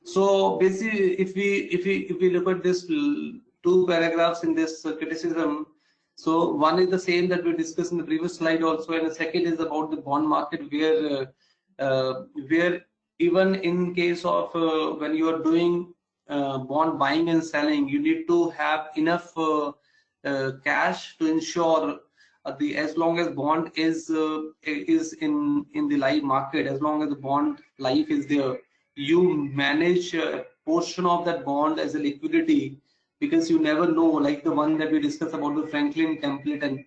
So basically, if we look at this two paragraphs in this criticism, so one is the same that we discussed in the previous slide also, and the second is about the bond market, where even in case of when you are doing bond buying and selling, you need to have enough cash to ensure as long as bond is in the live market, as long as the bond life is there, you manage a portion of that bond as a liquidity, because you never know, like the one that we discussed about the Franklin template, and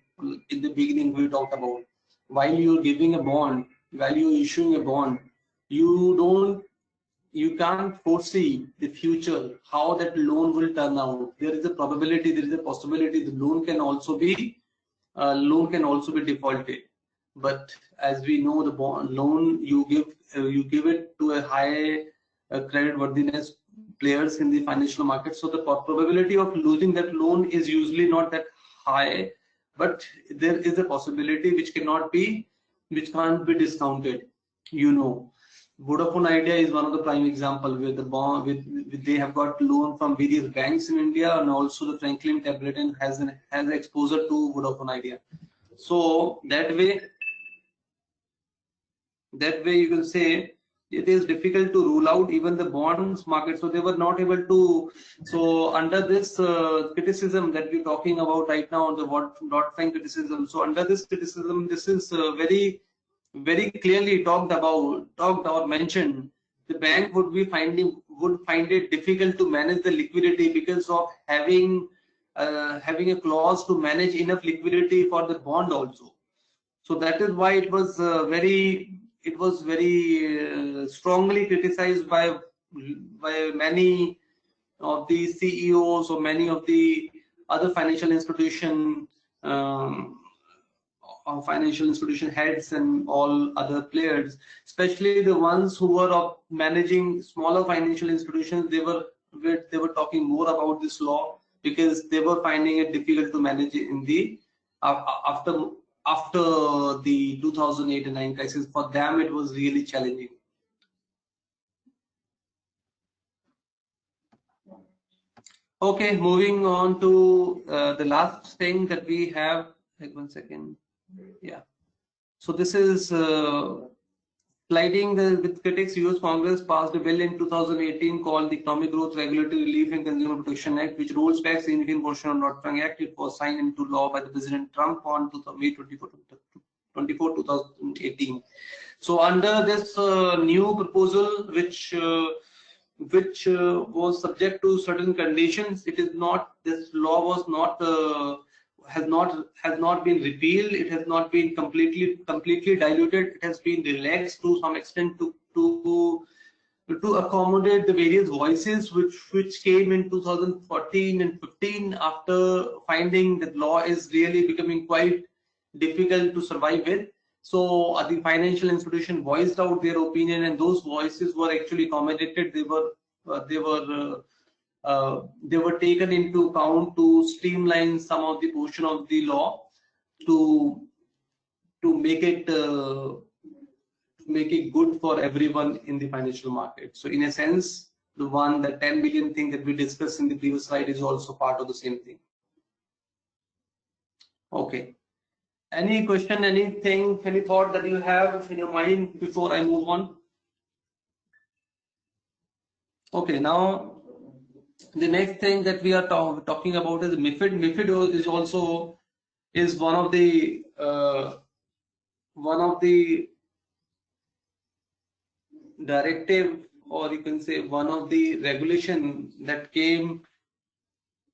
in the beginning we talked about, while you're giving a bond, while you're issuing a bond, you can't foresee the future, how that loan will turn out. There is a probability, there is a possibility the loan can also be defaulted. But as we know, the bond loan you give it to a high credit worthiness players in the financial market. So the probability of losing that loan is usually not that high, but there is a possibility which can't be discounted. Vodafone Idea is one of the prime example, where the bond they have got loan from various banks in India, and also the Franklin Templeton has exposure to Vodafone Idea. So that way you can say it is difficult to rule out even the bonds market. So they were not able to. So under this criticism that we're talking about right now, the Dodd-Frank criticism. So under this criticism, this is very clearly talked or mentioned. The bank would find it difficult to manage the liquidity because of having a clause to manage enough liquidity for the bond also. So that is why it was very strongly criticized by many of the CEOs or many of the other financial institution heads and all other players, especially the ones who were managing smaller financial institutions. They were they were talking more about this law because they were finding it difficult to manage in the after the 2008 and 9 crisis. For them, it was really challenging. Okay, moving on to the last thing that we have. Like 1 second. Yeah. So this is sliding with critics. US Congress passed a bill in 2018 called the Economic Growth, Regulatory Relief and Consumer Protection Act, which rolls back significant portion of Dodd-Frank Act. It was signed into law by the President Trump on May 24, 2018. So under this new proposal, which was subject to certain conditions, it is not, this law was not has not been repealed. It has not been completely diluted. It has been relaxed to some extent to accommodate the various voices which came in 2014 and 15 after finding that law is really becoming quite difficult to survive with. So the financial institution voiced out their opinion, and those voices were actually accommodated. They were taken into account to streamline some of the portion of the law to make it good for everyone in the financial market. So in a sense, the 10 billion thing that we discussed in the previous slide is also part of the same thing. Okay. Any question, anything, any thought that you have in your mind before I move on? Okay, now the next thing that we are talking about is MiFID. MiFID is also one of the directive, or you can say one of the regulation that came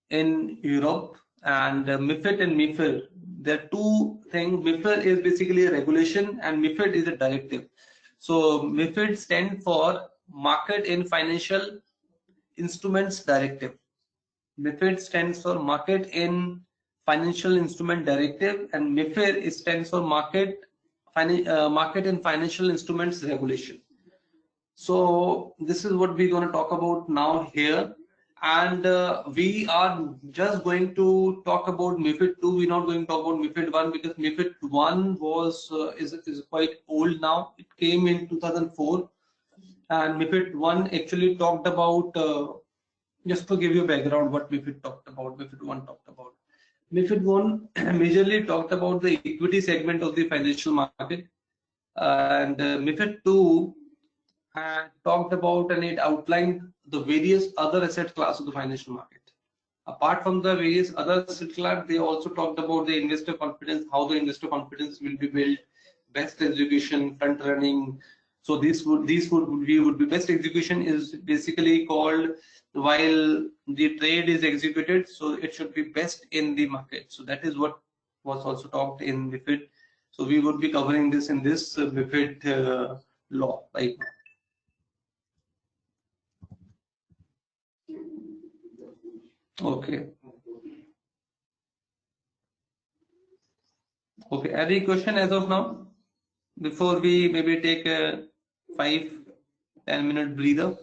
in Europe. And MiFID and MiFIR, there are two things. MiFIR is basically a regulation and MiFID is a directive. So MiFID stands for Market in Financial Instruments Directive. MiFID stands for Market in Financial Instrument Directive, and MiFIR stands for Market in Financial Instruments Regulation. So this is what we're going to talk about now here, and we are just going to talk about MiFID 2. We're not going to talk about MiFID 1 because MiFID 1 was is quite old now. It came in 2004, and MiFID 1 actually talked about just to give you a background what MiFID talked about. MiFID 1 talked about. MiFID 1 majorly talked about the equity segment of the financial market, and MiFID 2 talked about and it outlined the various other asset class of the financial market. Apart from the various other asset class, they also talked about the investor confidence, how the investor confidence will be built, best execution, front running. So would be best execution is basically called while the trade is executed, so it should be best in the market. So that is what was also talked in MiFID. So we would be covering this in this MiFID law right now. Okay. Okay. Any question as of now? Before we maybe take a 5-10 minute breather.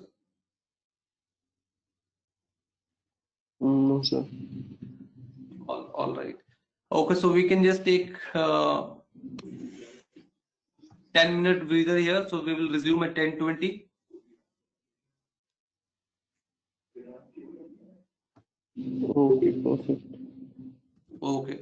No, sir. All right. Okay, so we can just take 10-minute breather here. So we will resume at 10:20. Okay, perfect. Okay.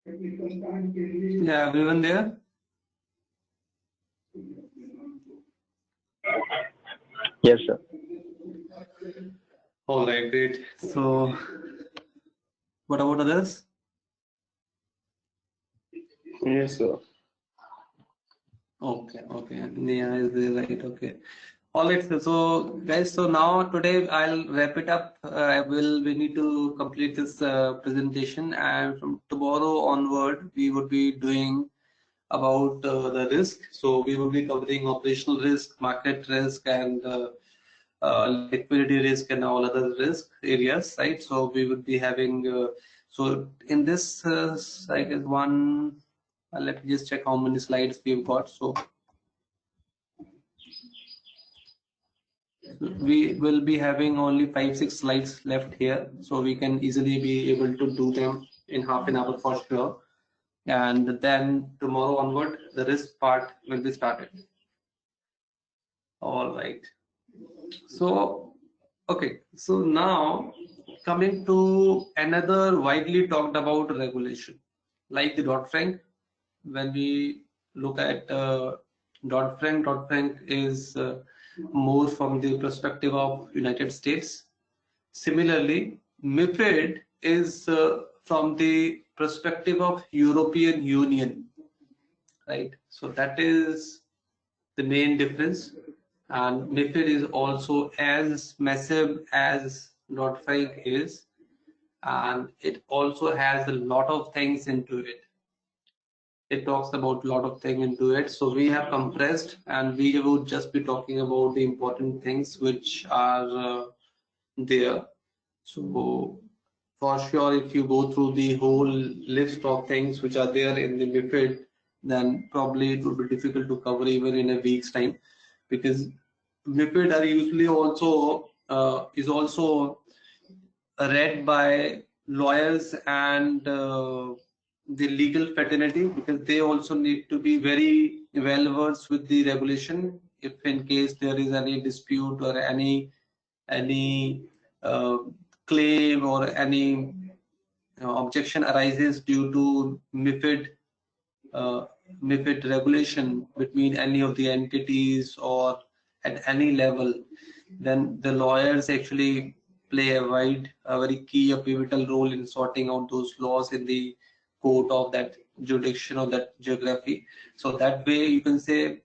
Yeah, everyone there? Yes, sir. All right, great. So, what about others? Yes, sir. Okay, okay. Yeah, is there, right? Okay. All right. So, guys, so now today I'll wrap it up. We need to complete this presentation, and from tomorrow onward, we would be doing about the risk. So we will be covering operational risk, market risk, and liquidity risk and all other risk areas, right? So we would be having. So in this, I guess one. Let me just check how many slides we've got. So we will be having only 5-6 slides left here, so we can easily be able to do them in half an hour for sure. And then tomorrow onward, the risk part will be started. All right. So, okay. So now coming to another widely talked about regulation, like the Dodd-Frank. When we look at Dodd-Frank, Dodd-Frank is more from the perspective of United States. Similarly, MiFID is from the perspective of European Union, right? So that is the main difference. And MiFID is also as massive as Dodd-Frank is, and it also has a lot of things into it. It talks about a lot of things into it. So we have compressed, and we would just be talking about the important things which are there. So for sure, if you go through the whole list of things which are there in the MiFID, then probably it would be difficult to cover even in a week's time, because MiFID are usually also is also read by lawyers and the legal fraternity, because they also need to be very well versed with the regulation if in case there is any dispute or any uh, claim or any objection arises due to uh, MiFID regulation between any of the entities or at any level, then the lawyers actually play a very key, a pivotal role in sorting out those laws in the court of that jurisdiction or that geography. So that way you can say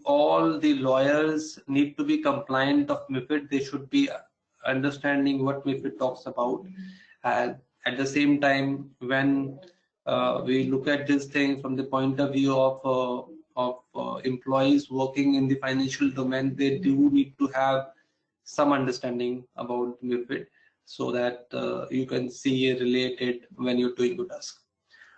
all the lawyers need to be compliant of MiFID. They should be understanding what MiFID talks about, and at the same time, when we look at this thing from the point of view of employees working in the financial domain, they do need to have some understanding about MiFID, so that you can see relate it when you're doing your task.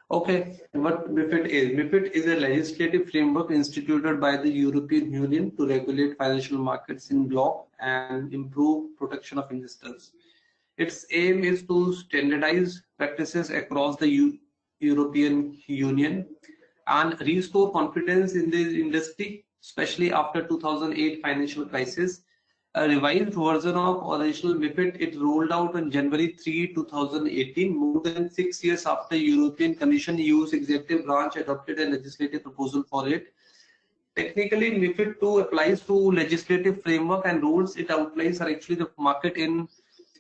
Okay, what MiFID is? MiFID is a legislative framework instituted by the European Union to regulate financial markets in block and improve protection of investors. Its aim is to standardize practices across the European Union and restore confidence in the industry, especially after 2008 financial crisis. A revised version of original MiFID it rolled out on January 3, 2018, more than 6 years after European Commission EU's executive branch adopted a legislative proposal for it. Technically, MiFID 2 applies to legislative framework and rules it outlines are actually the market in.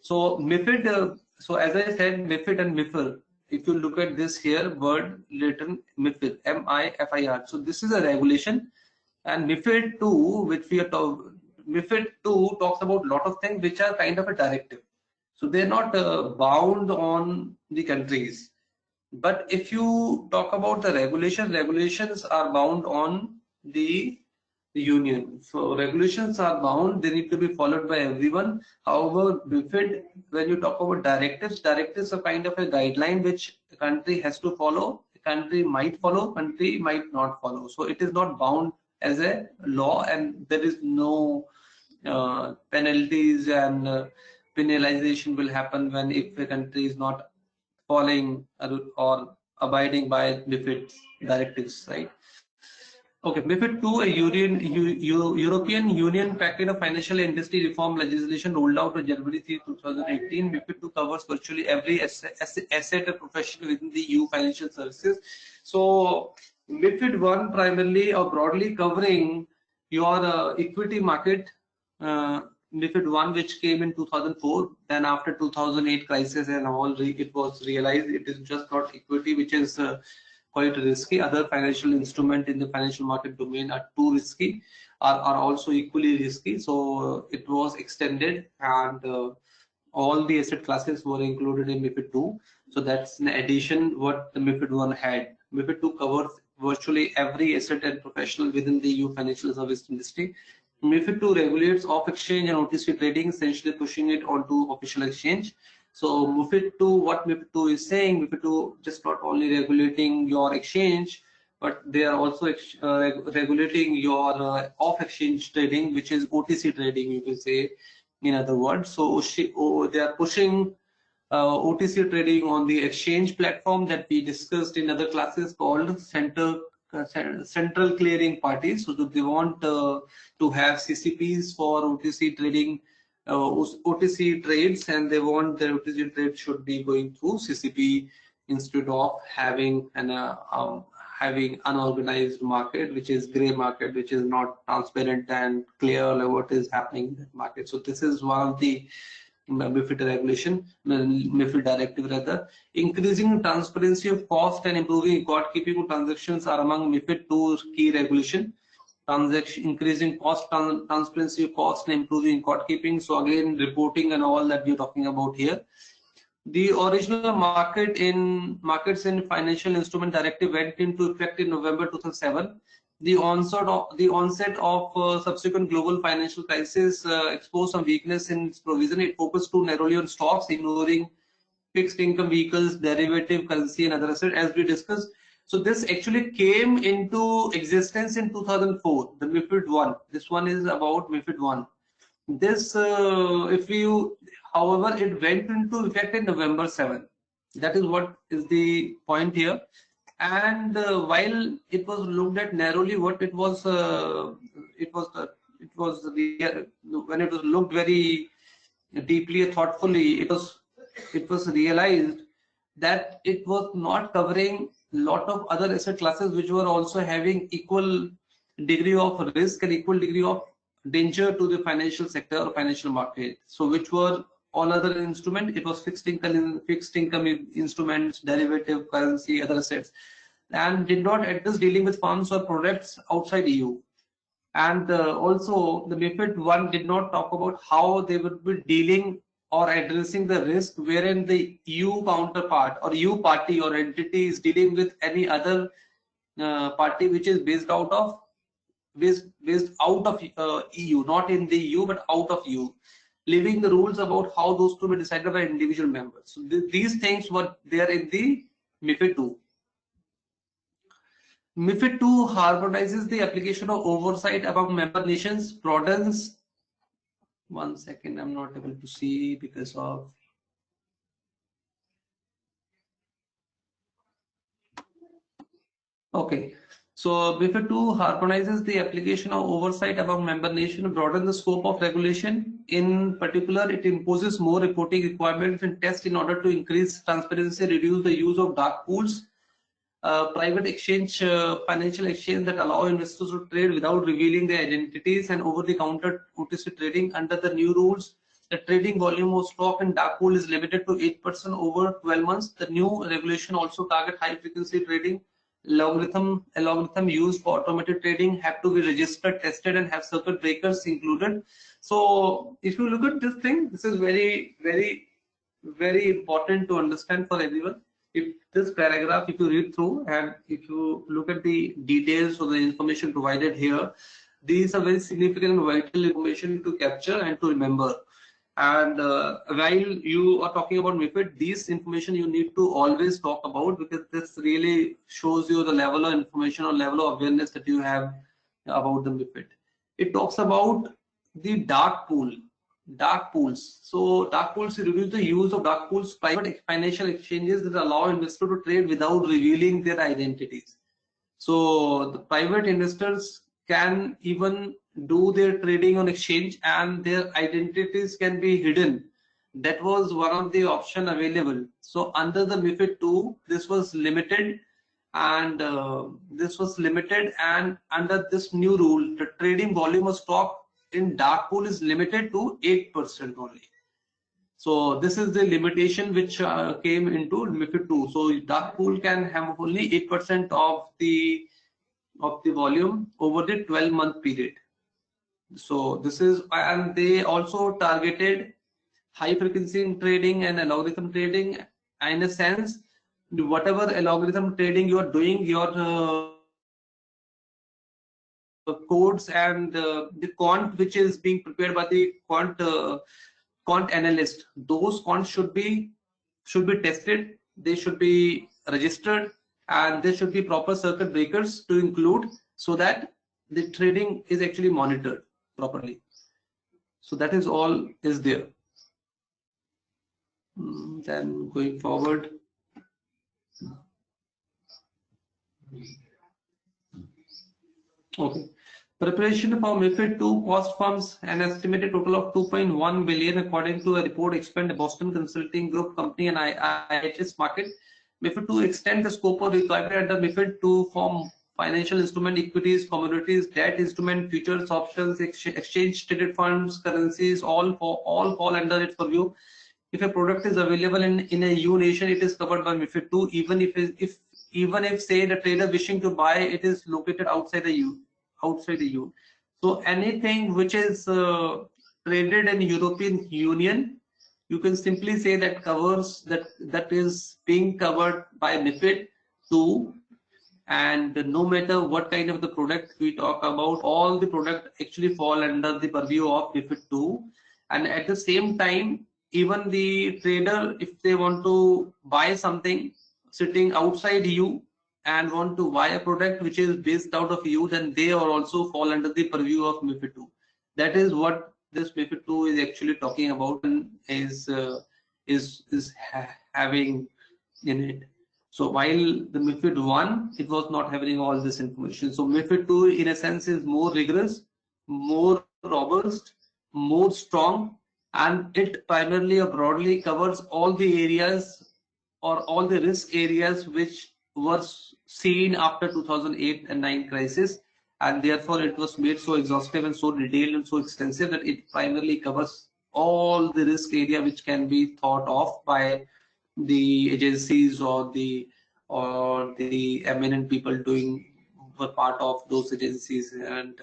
So MiFID, so as I said, MiFID and MiFIR. If you look at this here, word written MiFIR, MIFIR. So this is a regulation, and MiFID 2, which we are talking, MiFID 2 talks about a lot of things which are kind of a directive. So they're not bound on the countries. But if you talk about the regulations are bound on the union. So regulations are bound, they need to be followed by everyone. However, MiFID, when you talk about directives are kind of a guideline which a country has to follow. A country might follow, country might not follow. So it is not bound as a law, and there is no penalties and penalization will happen when if a country is not following or abiding by MiFID directives, right? Okay, MiFID II, a European Union packet of financial industry reform legislation rolled out on January 3, 2018. MiFID II covers virtually every asset or profession within the EU financial services. So MiFID I primarily or broadly covering your equity market, MiFID I, which came in 2004. Then after 2008 crisis and all, it was realized it is just not equity, which is quite risky. Other financial instruments in the financial market domain are too risky, are also equally risky. So it was extended, and all the asset classes were included in MiFID II. So that's an addition what the MiFID I had. MiFID II covers virtually every asset and professional within the EU financial service industry. MiFID II regulates off-exchange and OTC trading, essentially pushing it onto official exchange. So MiFID II, what MiFID II is saying, MiFID II just not only regulating your exchange, but they are also regulating your off-exchange trading, which is OTC trading, you can say, in other words. So they are pushing OTC trading on the exchange platform that we discussed in other classes called central clearing parties. So they want to have CCPs for OTC trading, OTC trades, and they want their OTC trade should be going through CCP instead of having having unorganized market, which is gray market, which is not transparent and clear like what is happening in that market. So this is one of the MiFID regulation, MiFID directive rather. Increasing transparency of cost and improving record keeping of transactions are among MiFID II's key regulation. Increasing cost, transparency of cost and improving record keeping. So again, reporting and all that we're talking about here. The original markets in financial instrument directive went into effect in November 2007. The onset of subsequent global financial crisis exposed some weakness in its provision. It focused too narrowly on stocks, ignoring fixed income vehicles, derivative currency, and other assets, as we discussed. So this actually came into existence in 2004. The MiFID I. This one is about MiFID I. This, however, it went into effect in November 7. That is what is the point here. And while it was looked at narrowly, what it was when it was looked very deeply and thoughtfully, it was realized that it was not covering a lot of other asset classes which were also having equal degree of risk and equal degree of danger to the financial sector or financial market. So which were all other instruments? It was fixed income instruments, derivative currency, other assets, and did not address dealing with funds or products outside EU. And also the MiFID I did not talk about how they would be dealing or addressing the risk wherein the EU counterpart or EU party or entity is dealing with any other party which is based out of EU, not in the EU but out of EU, leaving the rules about how those to be decided by individual members. So these things were there in the MiFID II. MiFID II harmonizes the application of oversight among member nations, broadens. One second, I'm not able to see because of. Okay, so MiFID II harmonizes the application of oversight among member nations, broadens the scope of regulation. In particular, it imposes more reporting requirements and tests in order to increase transparency, reduce the use of dark pools, private exchange, financial exchange that allow investors to trade without revealing their identities, and over-the-counter OTC trading. Under the new rules, the trading volume of stock and dark pool is limited to 8% over 12 months. The new regulation also target high-frequency trading. Algorithm used for automated trading have to be registered, tested, and have circuit breakers included. So if you look at this thing, this is very, very, very important to understand for everyone. If this paragraph, if you read through and if you look at the details of the information provided here, these are very significant and vital information to capture and to remember. And while you are talking about MiFID, these information you need to always talk about, because this really shows you the level of information or level of awareness that you have about the MiFID. It talks about the dark pools. So dark pools reduce the use of dark pools, private financial exchanges that allow investors to trade without revealing their identities. So the private investors can even do their trading on exchange and their identities can be hidden. That was one of the option available. So under the MiFID 2, this was limited, and under this new rule, the trading volume of stock in dark pool is limited to 8% only. So this is the limitation which came into MiFID 2. So dark pool can have only 8% of the volume over the 12-month period. So this is, and they also targeted high frequency trading and algorithm trading. In a sense, whatever algorithm trading you are doing, your codes and the quant which is being prepared by the quant analyst, those quants should be tested, they should be registered, and there should be proper circuit breakers to include, so that the trading is actually monitored properly. So that is all is there. Then going forward, okay. Preparation for MiFID 2 cost firms an estimated total of 2.1 billion according to a report explained by Boston Consulting Group Company and IHS Market. MiFID 2 extend the scope of requirement under MiFID 2 from financial instrument, equities, commodities, debt instrument, futures, options, exchange traded funds, currencies, all fall under its purview. If a product is available in a EU nation, it is covered by MiFID 2, even if say the trader wishing to buy it is located outside the EU. So anything which is traded in European Union, you can simply say that covers that is being covered by MiFID 2. And no matter what kind of the product we talk about, all the product actually fall under the purview of MiFID 2. And at the same time, even the trader, if they want to buy something sitting outside EU and want to buy a product which is based out of EU, then they are also fall under the purview of MiFID 2. That is what this MiFID 2 is actually talking about, and is having in it. So while the MiFID 1, it was not having all this information. So MiFID 2 in a sense is more rigorous, more robust, more strong, and it primarily or broadly covers all the areas or all the risk areas which were seen after 2008 and 9 crisis, and therefore it was made so exhaustive and so detailed and so extensive that it primarily covers all the risk area which can be thought of by the agencies or the eminent people doing were part of those agencies and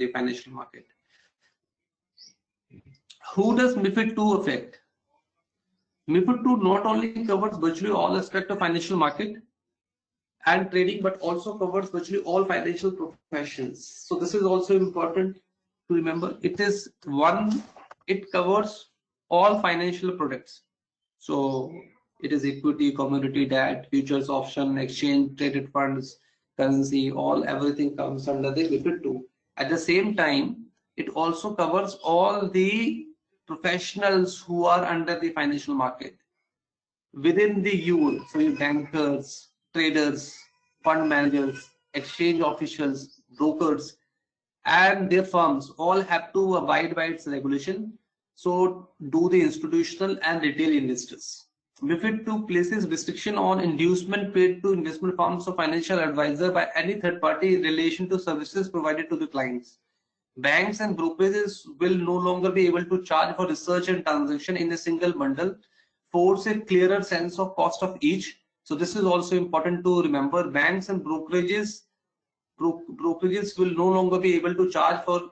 the financial market. Who does MiFID 2 affect? MiFID 2 not only covers virtually all aspects of financial market and trading, but also covers virtually all financial professions. So this is also important to remember. It covers all financial products. So it is equity, commodity, debt, futures, option, exchange, traded funds, currency, everything comes under the MiFID 2. At the same time, it also covers all the professionals who are under the financial market within the EU. So your bankers, traders, fund managers, exchange officials, brokers, and their firms all have to abide by its regulation. So do the institutional and retail investors. MiFID 2 places restriction on inducement paid to investment firms or financial advisor by any third party in relation to services provided to the clients. Banks and brokerages will no longer be able to charge for research and transaction in a single bundle, force a clearer sense of cost of each. So this is also important to remember. Banks and brokerages will no longer be able to charge for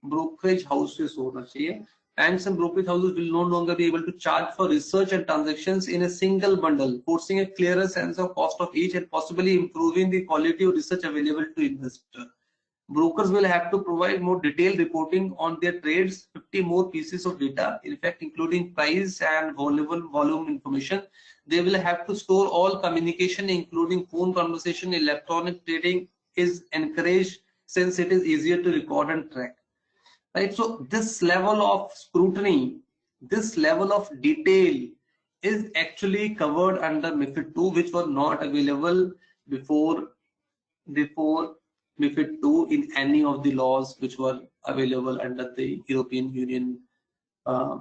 brokerage houses. Banks and brokerage houses will no longer be able to charge for research and transactions in a single bundle, forcing a clearer sense of cost of each and possibly improving the quality of research available to investors. Brokers will have to provide more detailed reporting on their trades, 50 more pieces of data, in fact, including price and volume information. They will have to store all communication, including phone conversation. Electronic trading is encouraged since it is easier to record and track. Right? So this level of scrutiny, this level of detail is actually covered under MiFID 2, which was not available before before MiFID II in any of the laws which were available under the European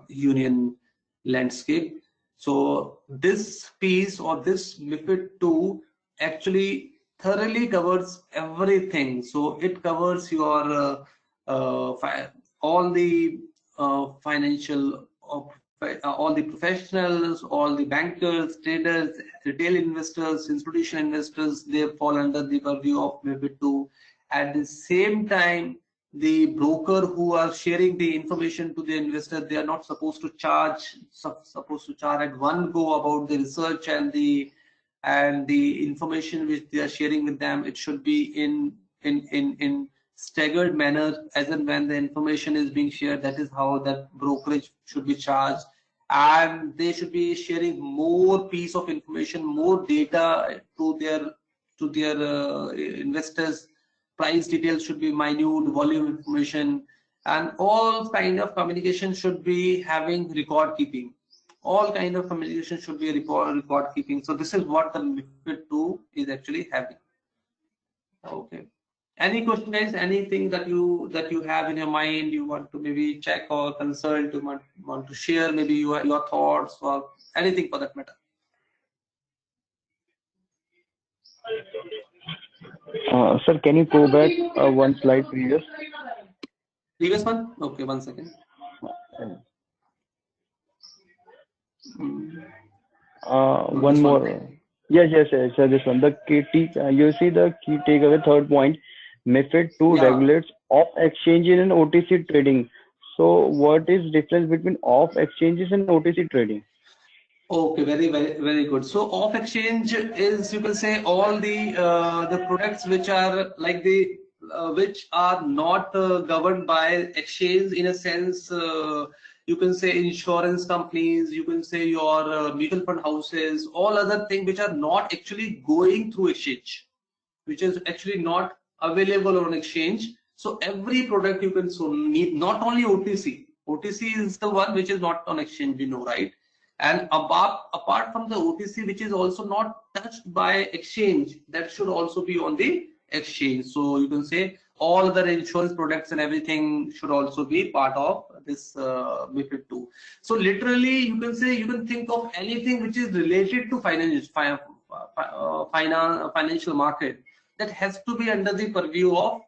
Union landscape. So this piece or this MiFID II actually thoroughly covers everything. So it covers your all the financial, all the professionals, all the bankers, traders, retail investors, institutional investors. They fall under the purview of MiFID II. At the same time, the broker who are sharing the information to the investor, they are not supposed to charge at one go about the research and the information which they are sharing with them. It should be in staggered manner as and when the information is being shared. That is how that brokerage should be charged, and they should be sharing more piece of information, more data to their investors. Price details should be minute, volume information, and all kind of communication should be having record keeping. All kind of communication should be record keeping. So this is what the MiFID II is actually having. Okay. Any question, guys? Anything that you have in your mind, you want to maybe check or consult, you want to share, maybe your thoughts or anything for that matter. Sir, can you go back one slide previous? Previous one? Okay, 1 second. One more. Yes, this one. The key, you see the key takeaway, third point. MiFID II regulates off exchanges and OTC trading. So, what is difference between off exchanges and OTC trading? Okay, very good. So off exchange is, you can say, all the products which are like which are not governed by exchange in a sense. You can say insurance companies, you can say your mutual fund houses, all other things which are not actually going through exchange, which is actually not available on exchange. So every product you can need, not only OTC. OTC is the one which is not on exchange, you know, right? And apart from the OTC, which is also not touched by exchange, that should also be on the exchange. So you can say all the insurance products and everything should also be part of this MiFID II. So literally, you can say, you can think of anything which is related to financial market that has to be under the purview of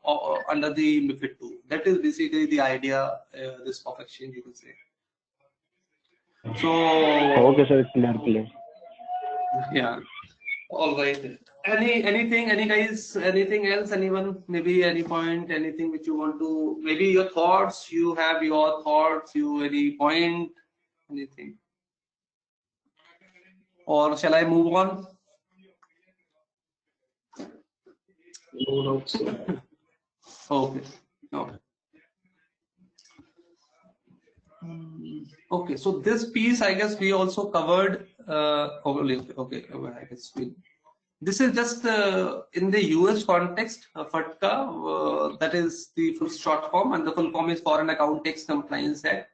under the MiFID II. That is basically the idea. This of exchange, you can say. So okay, sir, clear. Yeah. All right. Any guys, anything else? Anyone? Maybe any point? Anything which you want to? Maybe your thoughts. You have your thoughts. You any point? Anything? Or shall I move on? Okay. Okay. Okay, so this piece, I guess we also covered. Okay, I guess this is just in the US context. FATCA, that is the full short form, and the full form is Foreign Account Tax Compliance Act.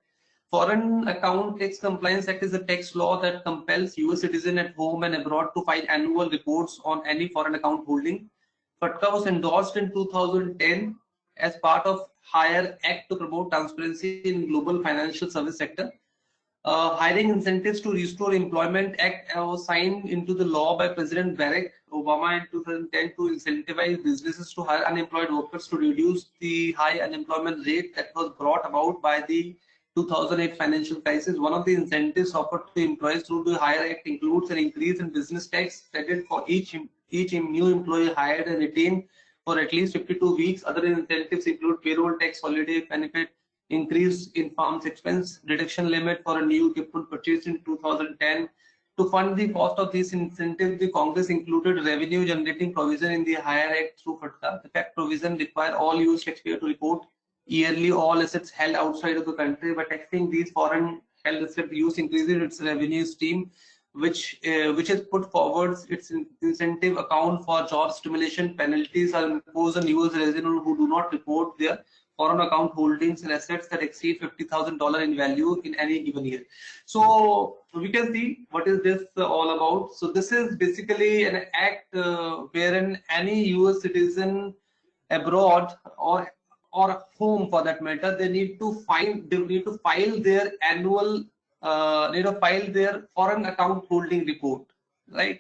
Foreign Account Tax Compliance Act is a tax law that compels US citizens at home and abroad to file annual reports on any foreign account holding. FATCA was endorsed in 2010 as part of Hire Act to promote transparency in global financial service sector. Hiring incentives to restore employment act was signed into the law by President Barack Obama in 2010 to incentivize businesses to hire unemployed workers to reduce the high unemployment rate that was brought about by the 2008 financial crisis. One of the incentives offered to employees through the Hire Act includes an increase in business tax credit for each new employee hired and retained for at least 52 weeks. Other incentives include payroll tax holiday benefit, increase in farms expense, reduction limit for a new equipment purchased in 2010. To fund the cost of these incentives, the Congress included revenue generating provision in the Hire Act through FATCA. The fact provision require all US taxpayers to report yearly all assets held outside of the country. By taxing these foreign held assets, US increases its revenue stream, which has put forward its incentive account for job stimulation. Penalties are imposed on US residents who do not report their foreign account holdings and assets that exceed $50,000 in value in any given year. So we can see what is this all about. So this is basically an act wherein any US citizen abroad or home for that matter, they need to file their annual file their foreign account holding report, right?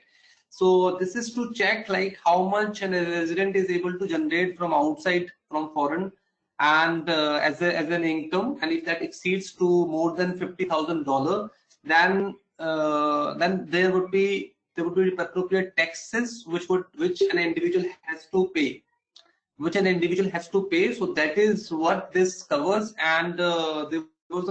So this is to check like how much a resident is able to generate from outside, from foreign, and as an income, and if that exceeds to more than $50,000, then there would be appropriate taxes which an individual has to pay, So that is what this covers. And there was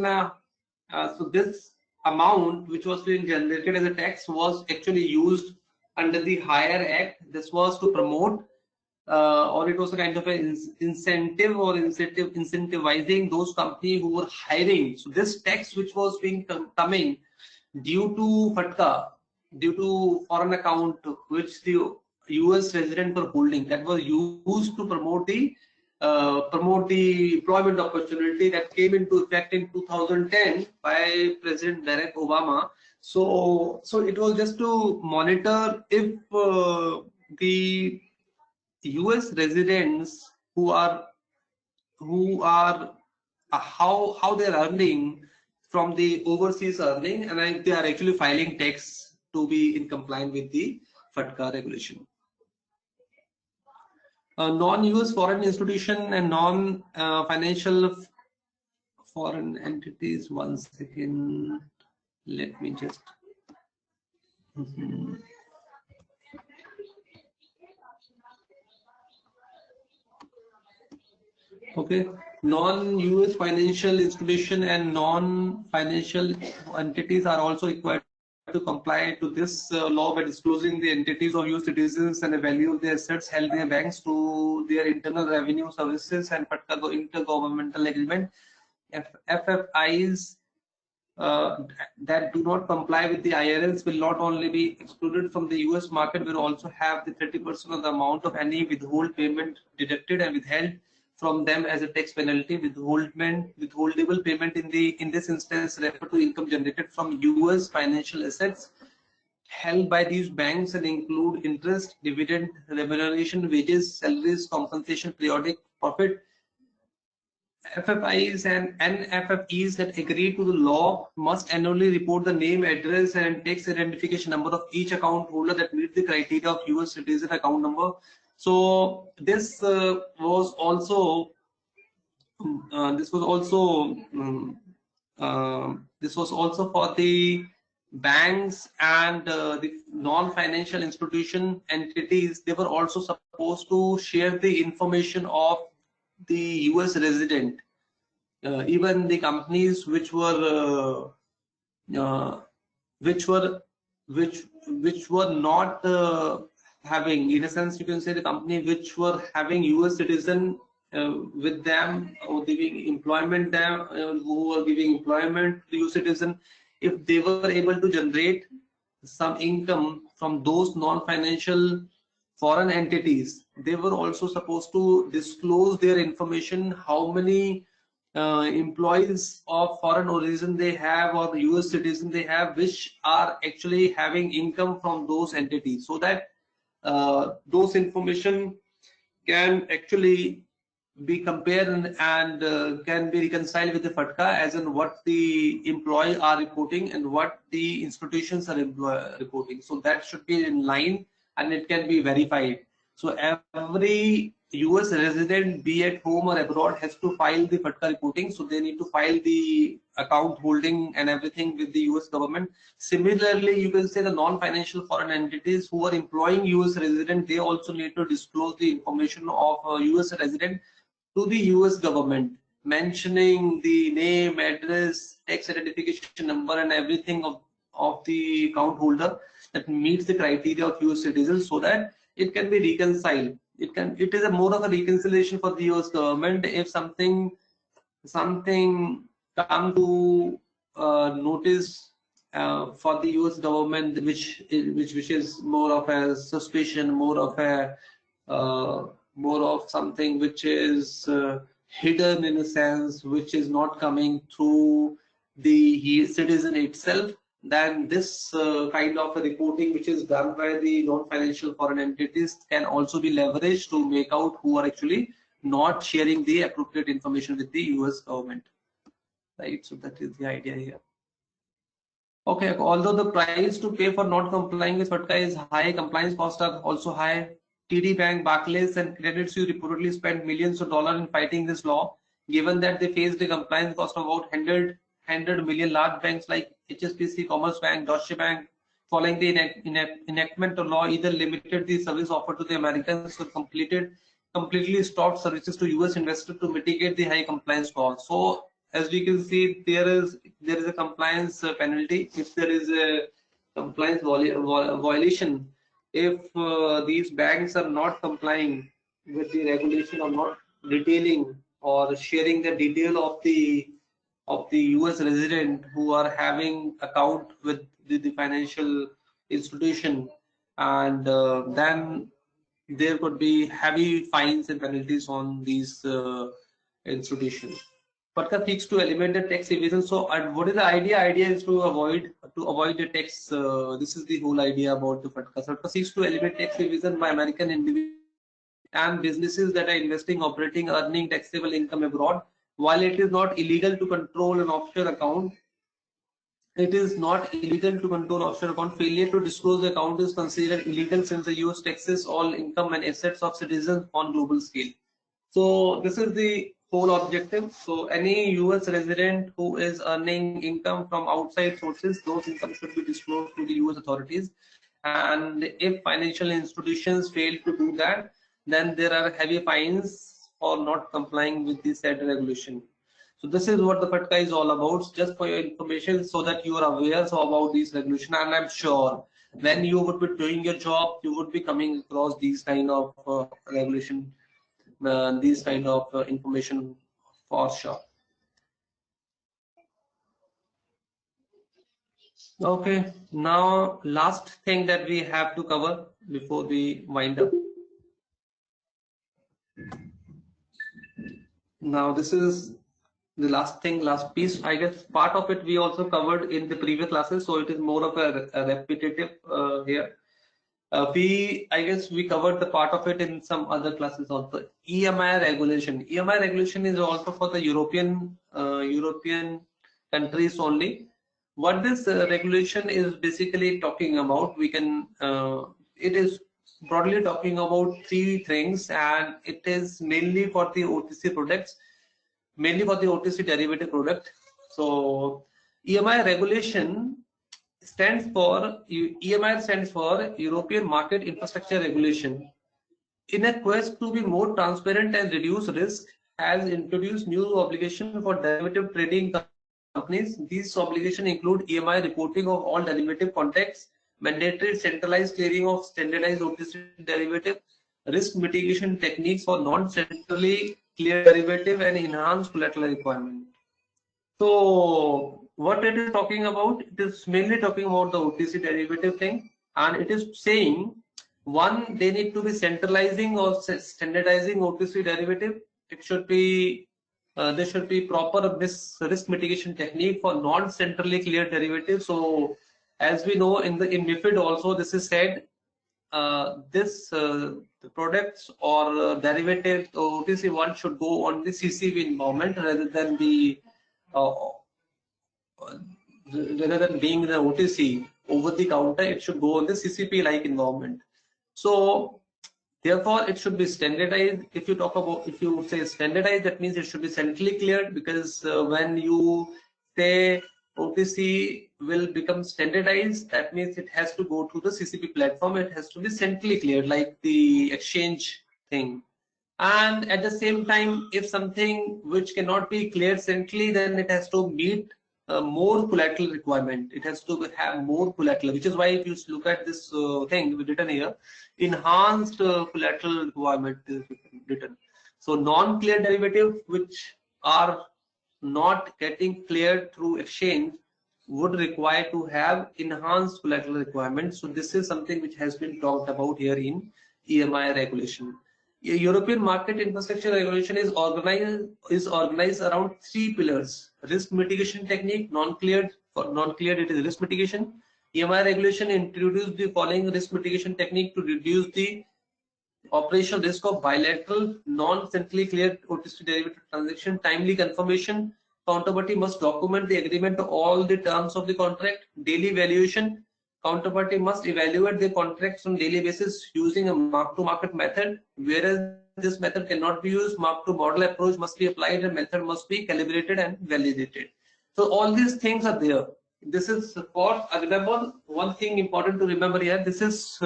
so this amount which was being generated as a tax was actually used under the Hire Act. This was to promote or it was a kind of an incentivizing those companies who were hiring. So this tax which was coming due to FATCA, due to foreign account which the US resident were holding, that was used to promote the employment opportunity that came into effect in 2010 by President Barack Obama. So it was just to monitor if the US residents who are how they're earning from the overseas earning, and they are actually filing tax to be in compliance with the FATCA regulation. Non-US foreign institution and non-financial foreign entities. 1 second, let me just. Okay, non-US financial institution and non-financial entities are also required to comply to this law by disclosing the entities of US citizens and the value of their assets held in their banks to their internal revenue services and FATCA intergovernmental agreement. FFIs that do not comply with the IRLs will not only be excluded from the US market, will also have the 30% of the amount of any withhold payment deducted and withheld from them as a tax penalty. Withholdable payment in this instance refer to income generated from US financial assets held by these banks and include interest, dividend, remuneration, wages, salaries, compensation, periodic profit. FFIs and NFFEs that agree to the law must annually report the name, address, and tax identification number of each account holder that meet the criteria of US citizen account number. So this was also for the banks and the non-financial institution entities. They were also supposed to share the information of the US resident. Even the companies which were not having, in a sense, you can say the company which were having US citizen with them or giving employment them, who were giving employment to US citizen, if they were able to generate some income from those non-financial foreign entities, they were also supposed to disclose their information, how many employees of foreign origin they have or US citizen they have, which are actually having income from those entities, so that those information can actually be compared and can be reconciled with the FATCA, as in what the employees are reporting and what the institutions are reporting. So that should be in line and it can be verified. So every US resident, be at home or abroad, has to file the FATCA reporting. So they need to file the account holding and everything with the US government. Similarly, you can say the non-financial foreign entities who are employing US resident, they also need to disclose the information of a US resident to the US government, mentioning the name, address, tax identification number, and everything of the account holder that meets the criteria of US citizens, so that it can be reconciled. It is a more of a reconciliation for the US government if something come to notice for the US government, which is more of a suspicion, more of something which is hidden in a sense, which is not coming through the citizen itself, then this kind of a reporting which is done by the non-financial foreign entities can also be leveraged to make out who are actually not sharing the appropriate information with the US government, right? So that is the idea here. Okay, although the price to pay for not complying with FATCA is high, compliance costs are also high. TD Bank, Barclays, and Credit Suisse reportedly spent millions of dollars in fighting this law, given that they faced a compliance cost of about 100 million. Large banks like HSBC, Commerce Bank, Deutsche Bank, following the enactment of law, either limited the service offered to the Americans or completely stopped services to US investors to mitigate the high compliance costs. So as we can see, there is a compliance penalty if there is a compliance violation. If these banks are not complying with the regulation or not detailing or sharing the detail of the US resident who are having account with the financial institution, and then there could be heavy fines and penalties on these institutions. FATCA seeks to eliminate the tax evasion. So, what is the idea? Idea is to avoid the tax. This is the whole idea about the FATCA. So, FATCA seeks to eliminate tax evasion by American individuals and businesses that are investing, operating, earning taxable income abroad. While it is not illegal to control an offshore account, it is not illegal to control offshore account. Failure to disclose the account is considered illegal since the US taxes all income and assets of citizens on global scale. So this is the whole objective. So any US resident who is earning income from outside sources, those incomes should be disclosed to the US authorities. And if financial institutions fail to do that, then there are heavy fines for not complying with the said regulation. So this is what the FATCA is all about, just for your information, so that you are aware about these regulation. And I'm sure when you would be doing your job, you would be coming across these kind of regulation, these kind of information for sure. Okay, now last thing that we have to cover before we wind up. Now this is the last thing, last piece. I guess part of it we also covered in the previous classes, so it is more of a repetitive here. I guess we covered the part of it in some other classes also. EMI regulation. EMI regulation is also for the European countries only. What this regulation is basically talking about, it is broadly talking about three things, and it is mainly for the OTC products, mainly for the OTC derivative product. So EMI regulation EMI stands for European Market Infrastructure Regulation. In a quest to be more transparent and reduce risk, has introduced new obligation for derivative trading companies. These obligations include EMI reporting of all derivative contracts, mandatory centralized clearing of standardized OTC derivative, risk mitigation techniques for non-centrally cleared derivative, and enhanced collateral requirement. So what it is talking about, it is mainly talking about the OTC derivative thing, and it is saying, one, they need to be centralizing or standardizing OTC derivative. It should be there should be proper risk mitigation technique for non-centrally cleared derivatives. So as we know in MiFID also this is said, the products or derivatives OTC one should go on the CCP environment rather than the rather than being the OTC over the counter. It should go on the CCP like environment. So therefore it should be standardized. If you say standardized, that means it should be centrally cleared, because when you say OTC will become standardized, that means it has to go to the CCP platform. It has to be centrally cleared like the exchange thing. And at the same time, if something which cannot be cleared centrally, then it has to meet more collateral requirement. It has to have more collateral, which is why if you look at this thing written here, enhanced collateral requirement is written. So non-clear derivative which are not getting cleared through exchange would require to have enhanced collateral requirements. So this is something which has been talked about here in EMI regulation. European market infrastructure regulation is organized around three pillars: risk mitigation technique, non-cleared. For non-cleared, it is risk mitigation. EMI regulation introduced the following risk mitigation technique to reduce the operational risk of bilateral, non-centrally cleared OTC derivative transaction. Timely confirmation. Counterparty must document the agreement to all the terms of the contract. Daily valuation. Counterparty must evaluate the contracts on daily basis using a mark-to-market method. Whereas this method cannot be used, mark-to-model approach must be applied and method must be calibrated and validated. So all these things are there. This is for, remember one thing important to remember here. This is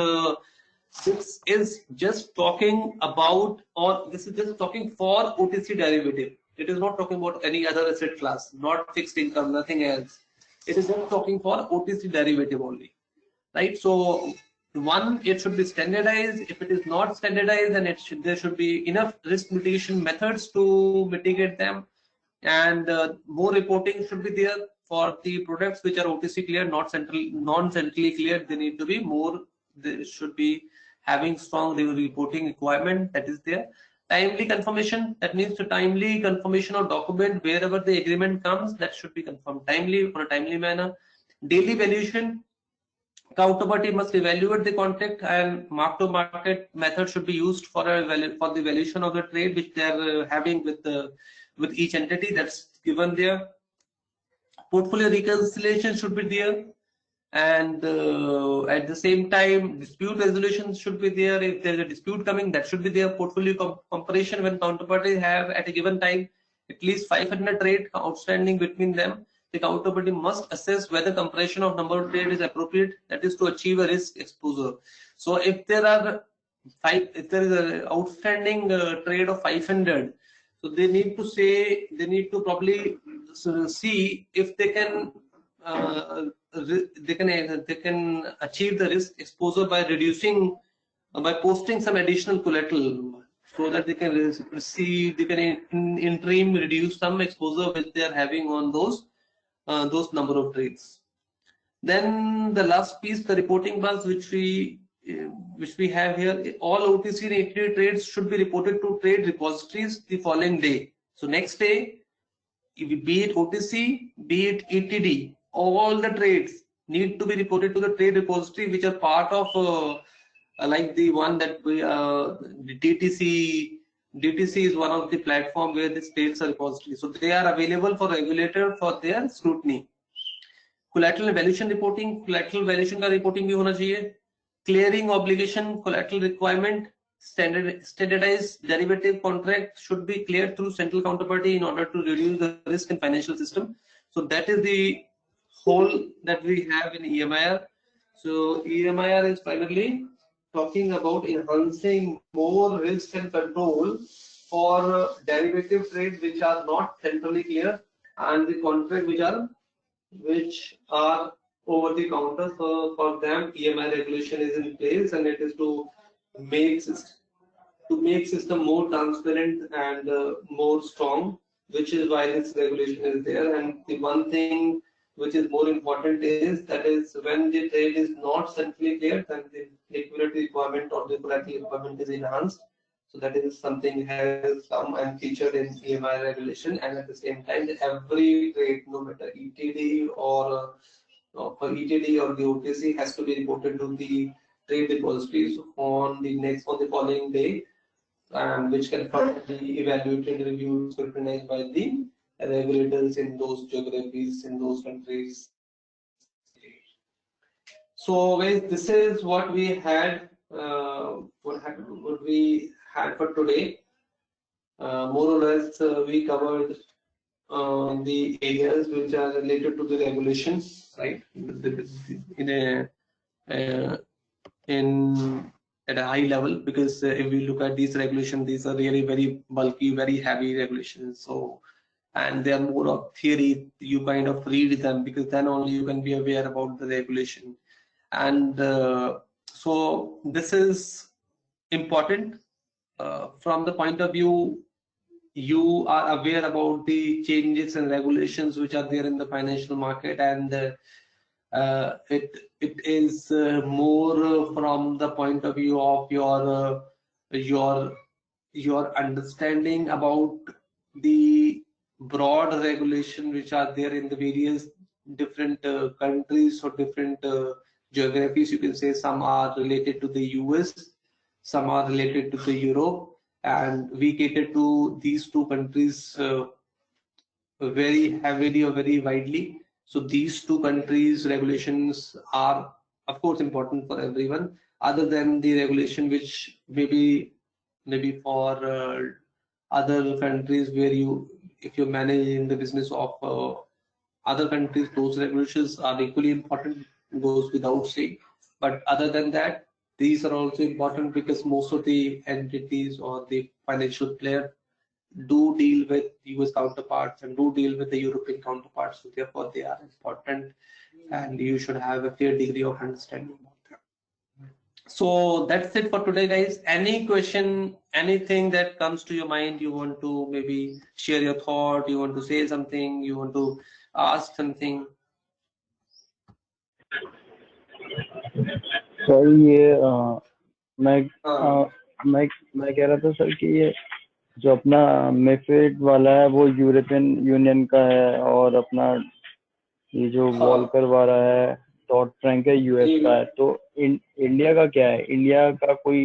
just talking about, or this is just talking for OTC derivative. It is not talking about any other asset class, not fixed income, nothing else. It is just talking for OTC derivative only, right? So one, it should be standardized. If it is not standardized, then there should be enough risk mitigation methods to mitigate them, and more reporting should be there for the products which are OTC cleared, non-centrally cleared. They need to be more. They should be having strong reporting requirement that is there. Timely confirmation, that means the timely confirmation of document wherever the agreement comes, that should be confirmed timely, on a timely manner. Daily valuation, counterparty must evaluate the contract, and mark-to-market method should be used for the valuation of the trade which they are having with each entity that's given there. Portfolio reconciliation should be there, and at the same time dispute resolution should be there. If there's a dispute coming, that should be there. Portfolio comparison, when counterparties have at a given time at least 500 trade outstanding between them, the counterparty must assess whether comparison of number of trade is appropriate, that is to achieve a risk exposure. So if there are if there is an outstanding trade of 500, so they need to probably see if they can achieve the risk exposure by posting some additional collateral, so that they can in interim reduce some exposure which they are having on those number of trades. Then the last piece, the reporting bus, which we have here, all OTC and equity trades should be reported to trade repositories the following day. So next day, be it OTC, be it ETD, all the trades need to be reported to the trade repository, which are part of like the one that we the DTC is one of the platform where the trades are repository. So they are available for regulator for their scrutiny. Collateral valuation reporting, collateral valuation का reporting भी होना चाहिए. Clearing obligation, collateral requirement, standardized derivative contract should be cleared through central counterparty in order to reduce the risk in financial system. So that is the whole that we have in EMIR. So EMIR is primarily talking about enhancing more risk and control for derivative trades which are not centrally clear, and the contract which are over the counter. So for them, EMI regulation is in place, and it is to make system more transparent and more strong, which is why this regulation is there. And the one thing which is more important is when the trade is not centrally cleared, then the liquidity requirement or the collateral requirement is enhanced. So that is something has come and featured in EMI regulation, and at the same time, every trade, no matter ETD or for ETD or the OTC, has to be reported to the trade repositories on the following day, and which can be evaluated, reviewed, scrutinized by the regulators in those geographies, in those countries. So guys, this is what we had. What we had for today. More or less, we covered the areas which are related to the regulations, right? At a high level, because if we look at these regulations, these are really very bulky, very heavy regulations. So, and they are more of theory. You kind of read them, because then only you can be aware about the regulation. And so this is important from the point of view you are aware about the changes and regulations which are there in the financial market, and it is more from the point of view of your your understanding about the broad regulation which are there in the various different countries or different geographies. You can say some are related to the US, some are related to the Europe, and we cater to these two countries very heavily or very widely. So these two countries' regulations are, of course, important for everyone. Other than the regulation, which maybe for other countries where if you're managing the business of other countries, those regulations are equally important. Goes without saying. But other than that, these are also important because most of the entities or the financial player do deal with US counterparts and do deal with the European counterparts. So therefore, they are important, and you should have a fair degree of understanding about them. So that's it for today, guys. Any question, anything that comes to your mind, you want to maybe share your thought, you want to say something, you want to ask something. Sir ये मैं Uh, मैं कह रहा था sir कि ये जो अपना मेफेड वाला है वो यूरोपियन यूनियन का है, और अपना ये जो हाँ, वॉल्कर वाला है डॉट फ्रैंक है यूएस का है, तो इंडिया का क्या है? इंडिया का कोई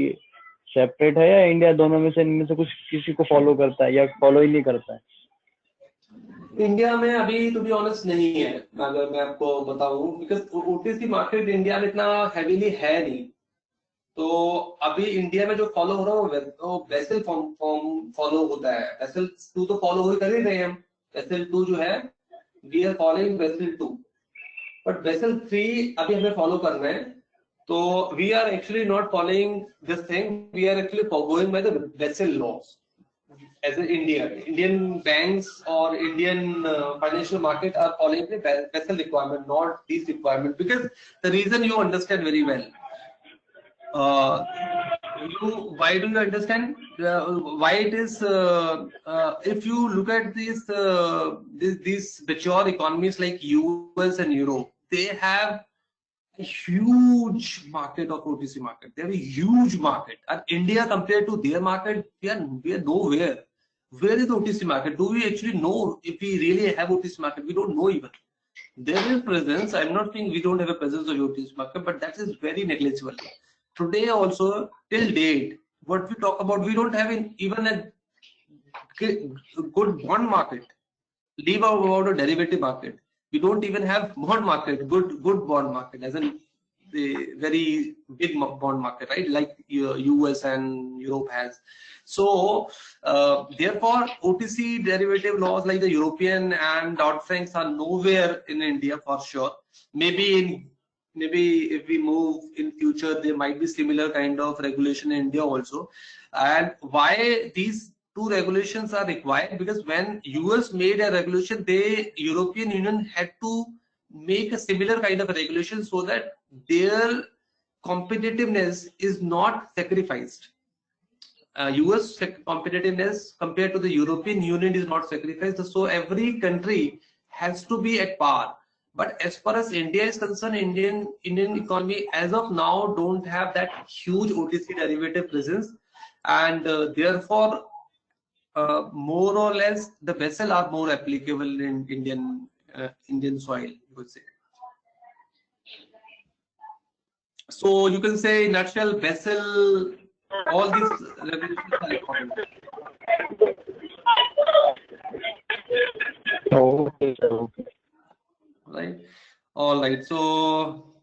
सेपरेट है, या इंडिया दोनों में से इनमें से कुछ किसी को फॉलो करता है या फॉलो ही नहीं करता है? इंडिया में अभी टू बी ऑनेस्ट नहीं है, अगर मैं आपको बताऊं, बिकॉज ओटीसी मार्केट इंडिया में इतना हैवीली है नहीं। तो अभी इंडिया में जो फॉलो हो रहा है वो बेसल फॉर्म फॉलो होता है। बेसल 2 तो फॉलो हो कर ही रहे हैं हम। बेसल 2 जो है, we are following Basel 2, but Basel 3 अभी हमें फॉलो करना है। तो we are actually not following this thing, we are actually going by the Basel laws. as an Indian banks or Indian financial market are following the vessel requirement, not these requirement. Because the reason you understand very well, uh, why do you understand why it is? If you look at these mature economies like US and Europe, they have a huge market of OTC market. They have a huge market. And India compared to their market, we are nowhere. Where is the OTC market? Do we actually know if we really have OTC market? We don't know even. There is presence. I'm not saying we don't have a presence of OTC market, but that is very negligible. Today also, till date, what we talk about, we don't have even a good bond market. Leave about a derivative market. We don't even have bond market, good bond market, as in the very big bond market, right? Like US and Europe has. So therefore, OTC derivative laws like the European and Dodd-Franks are nowhere in India for sure. Maybe if we move in future, there might be similar kind of regulation in India also. And why these two regulations are required? Because when US made a regulation, the European Union had to make a similar kind of a regulation so that their competitiveness is not sacrificed. US competitiveness compared to the European Union is not sacrificed. So every country has to be at par. But as far as India is concerned, Indian economy as of now don't have that huge OTC derivative presence, and therefore more or less the vessel are more applicable in Indian soil, you could say. So you can say in nutshell, vessel, all these regulations are important. Okay, sir. Okay. Right. All right. So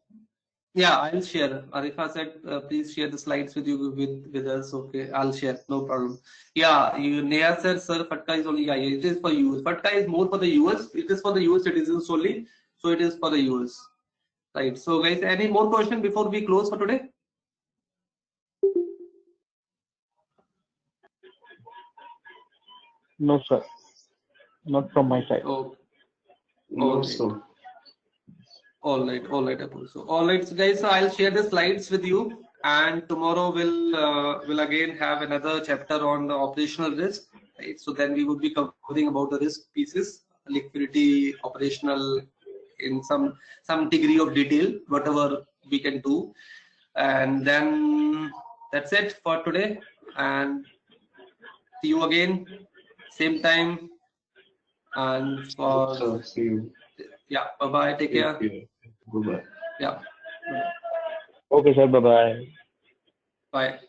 yeah, I'll share. Arifa said, please share the slides with you with us. Okay, I'll share. No problem. Yeah, Neha said, sir, Fatka is only, yeah, it is for US. Fatka is more for the US. It is for the US citizens only. So it is for the US. Right. So guys, any more question before we close for today? No, sir. Not from my side. Oh, No, okay. sir. All right, Apul. So, all right, so guys. So I'll share the slides with you, and tomorrow we'll again have another chapter on the operational risk. Right. So then we would be covering about the risk pieces, liquidity, operational, in some degree of detail, whatever we can do, and then that's it for today. And See you again, same time, and Yes, for sir. See you. yeah, bye bye. Take Take care. care. Goodbye. Yeah, bye bye. Okay, sir. Bye bye. Bye.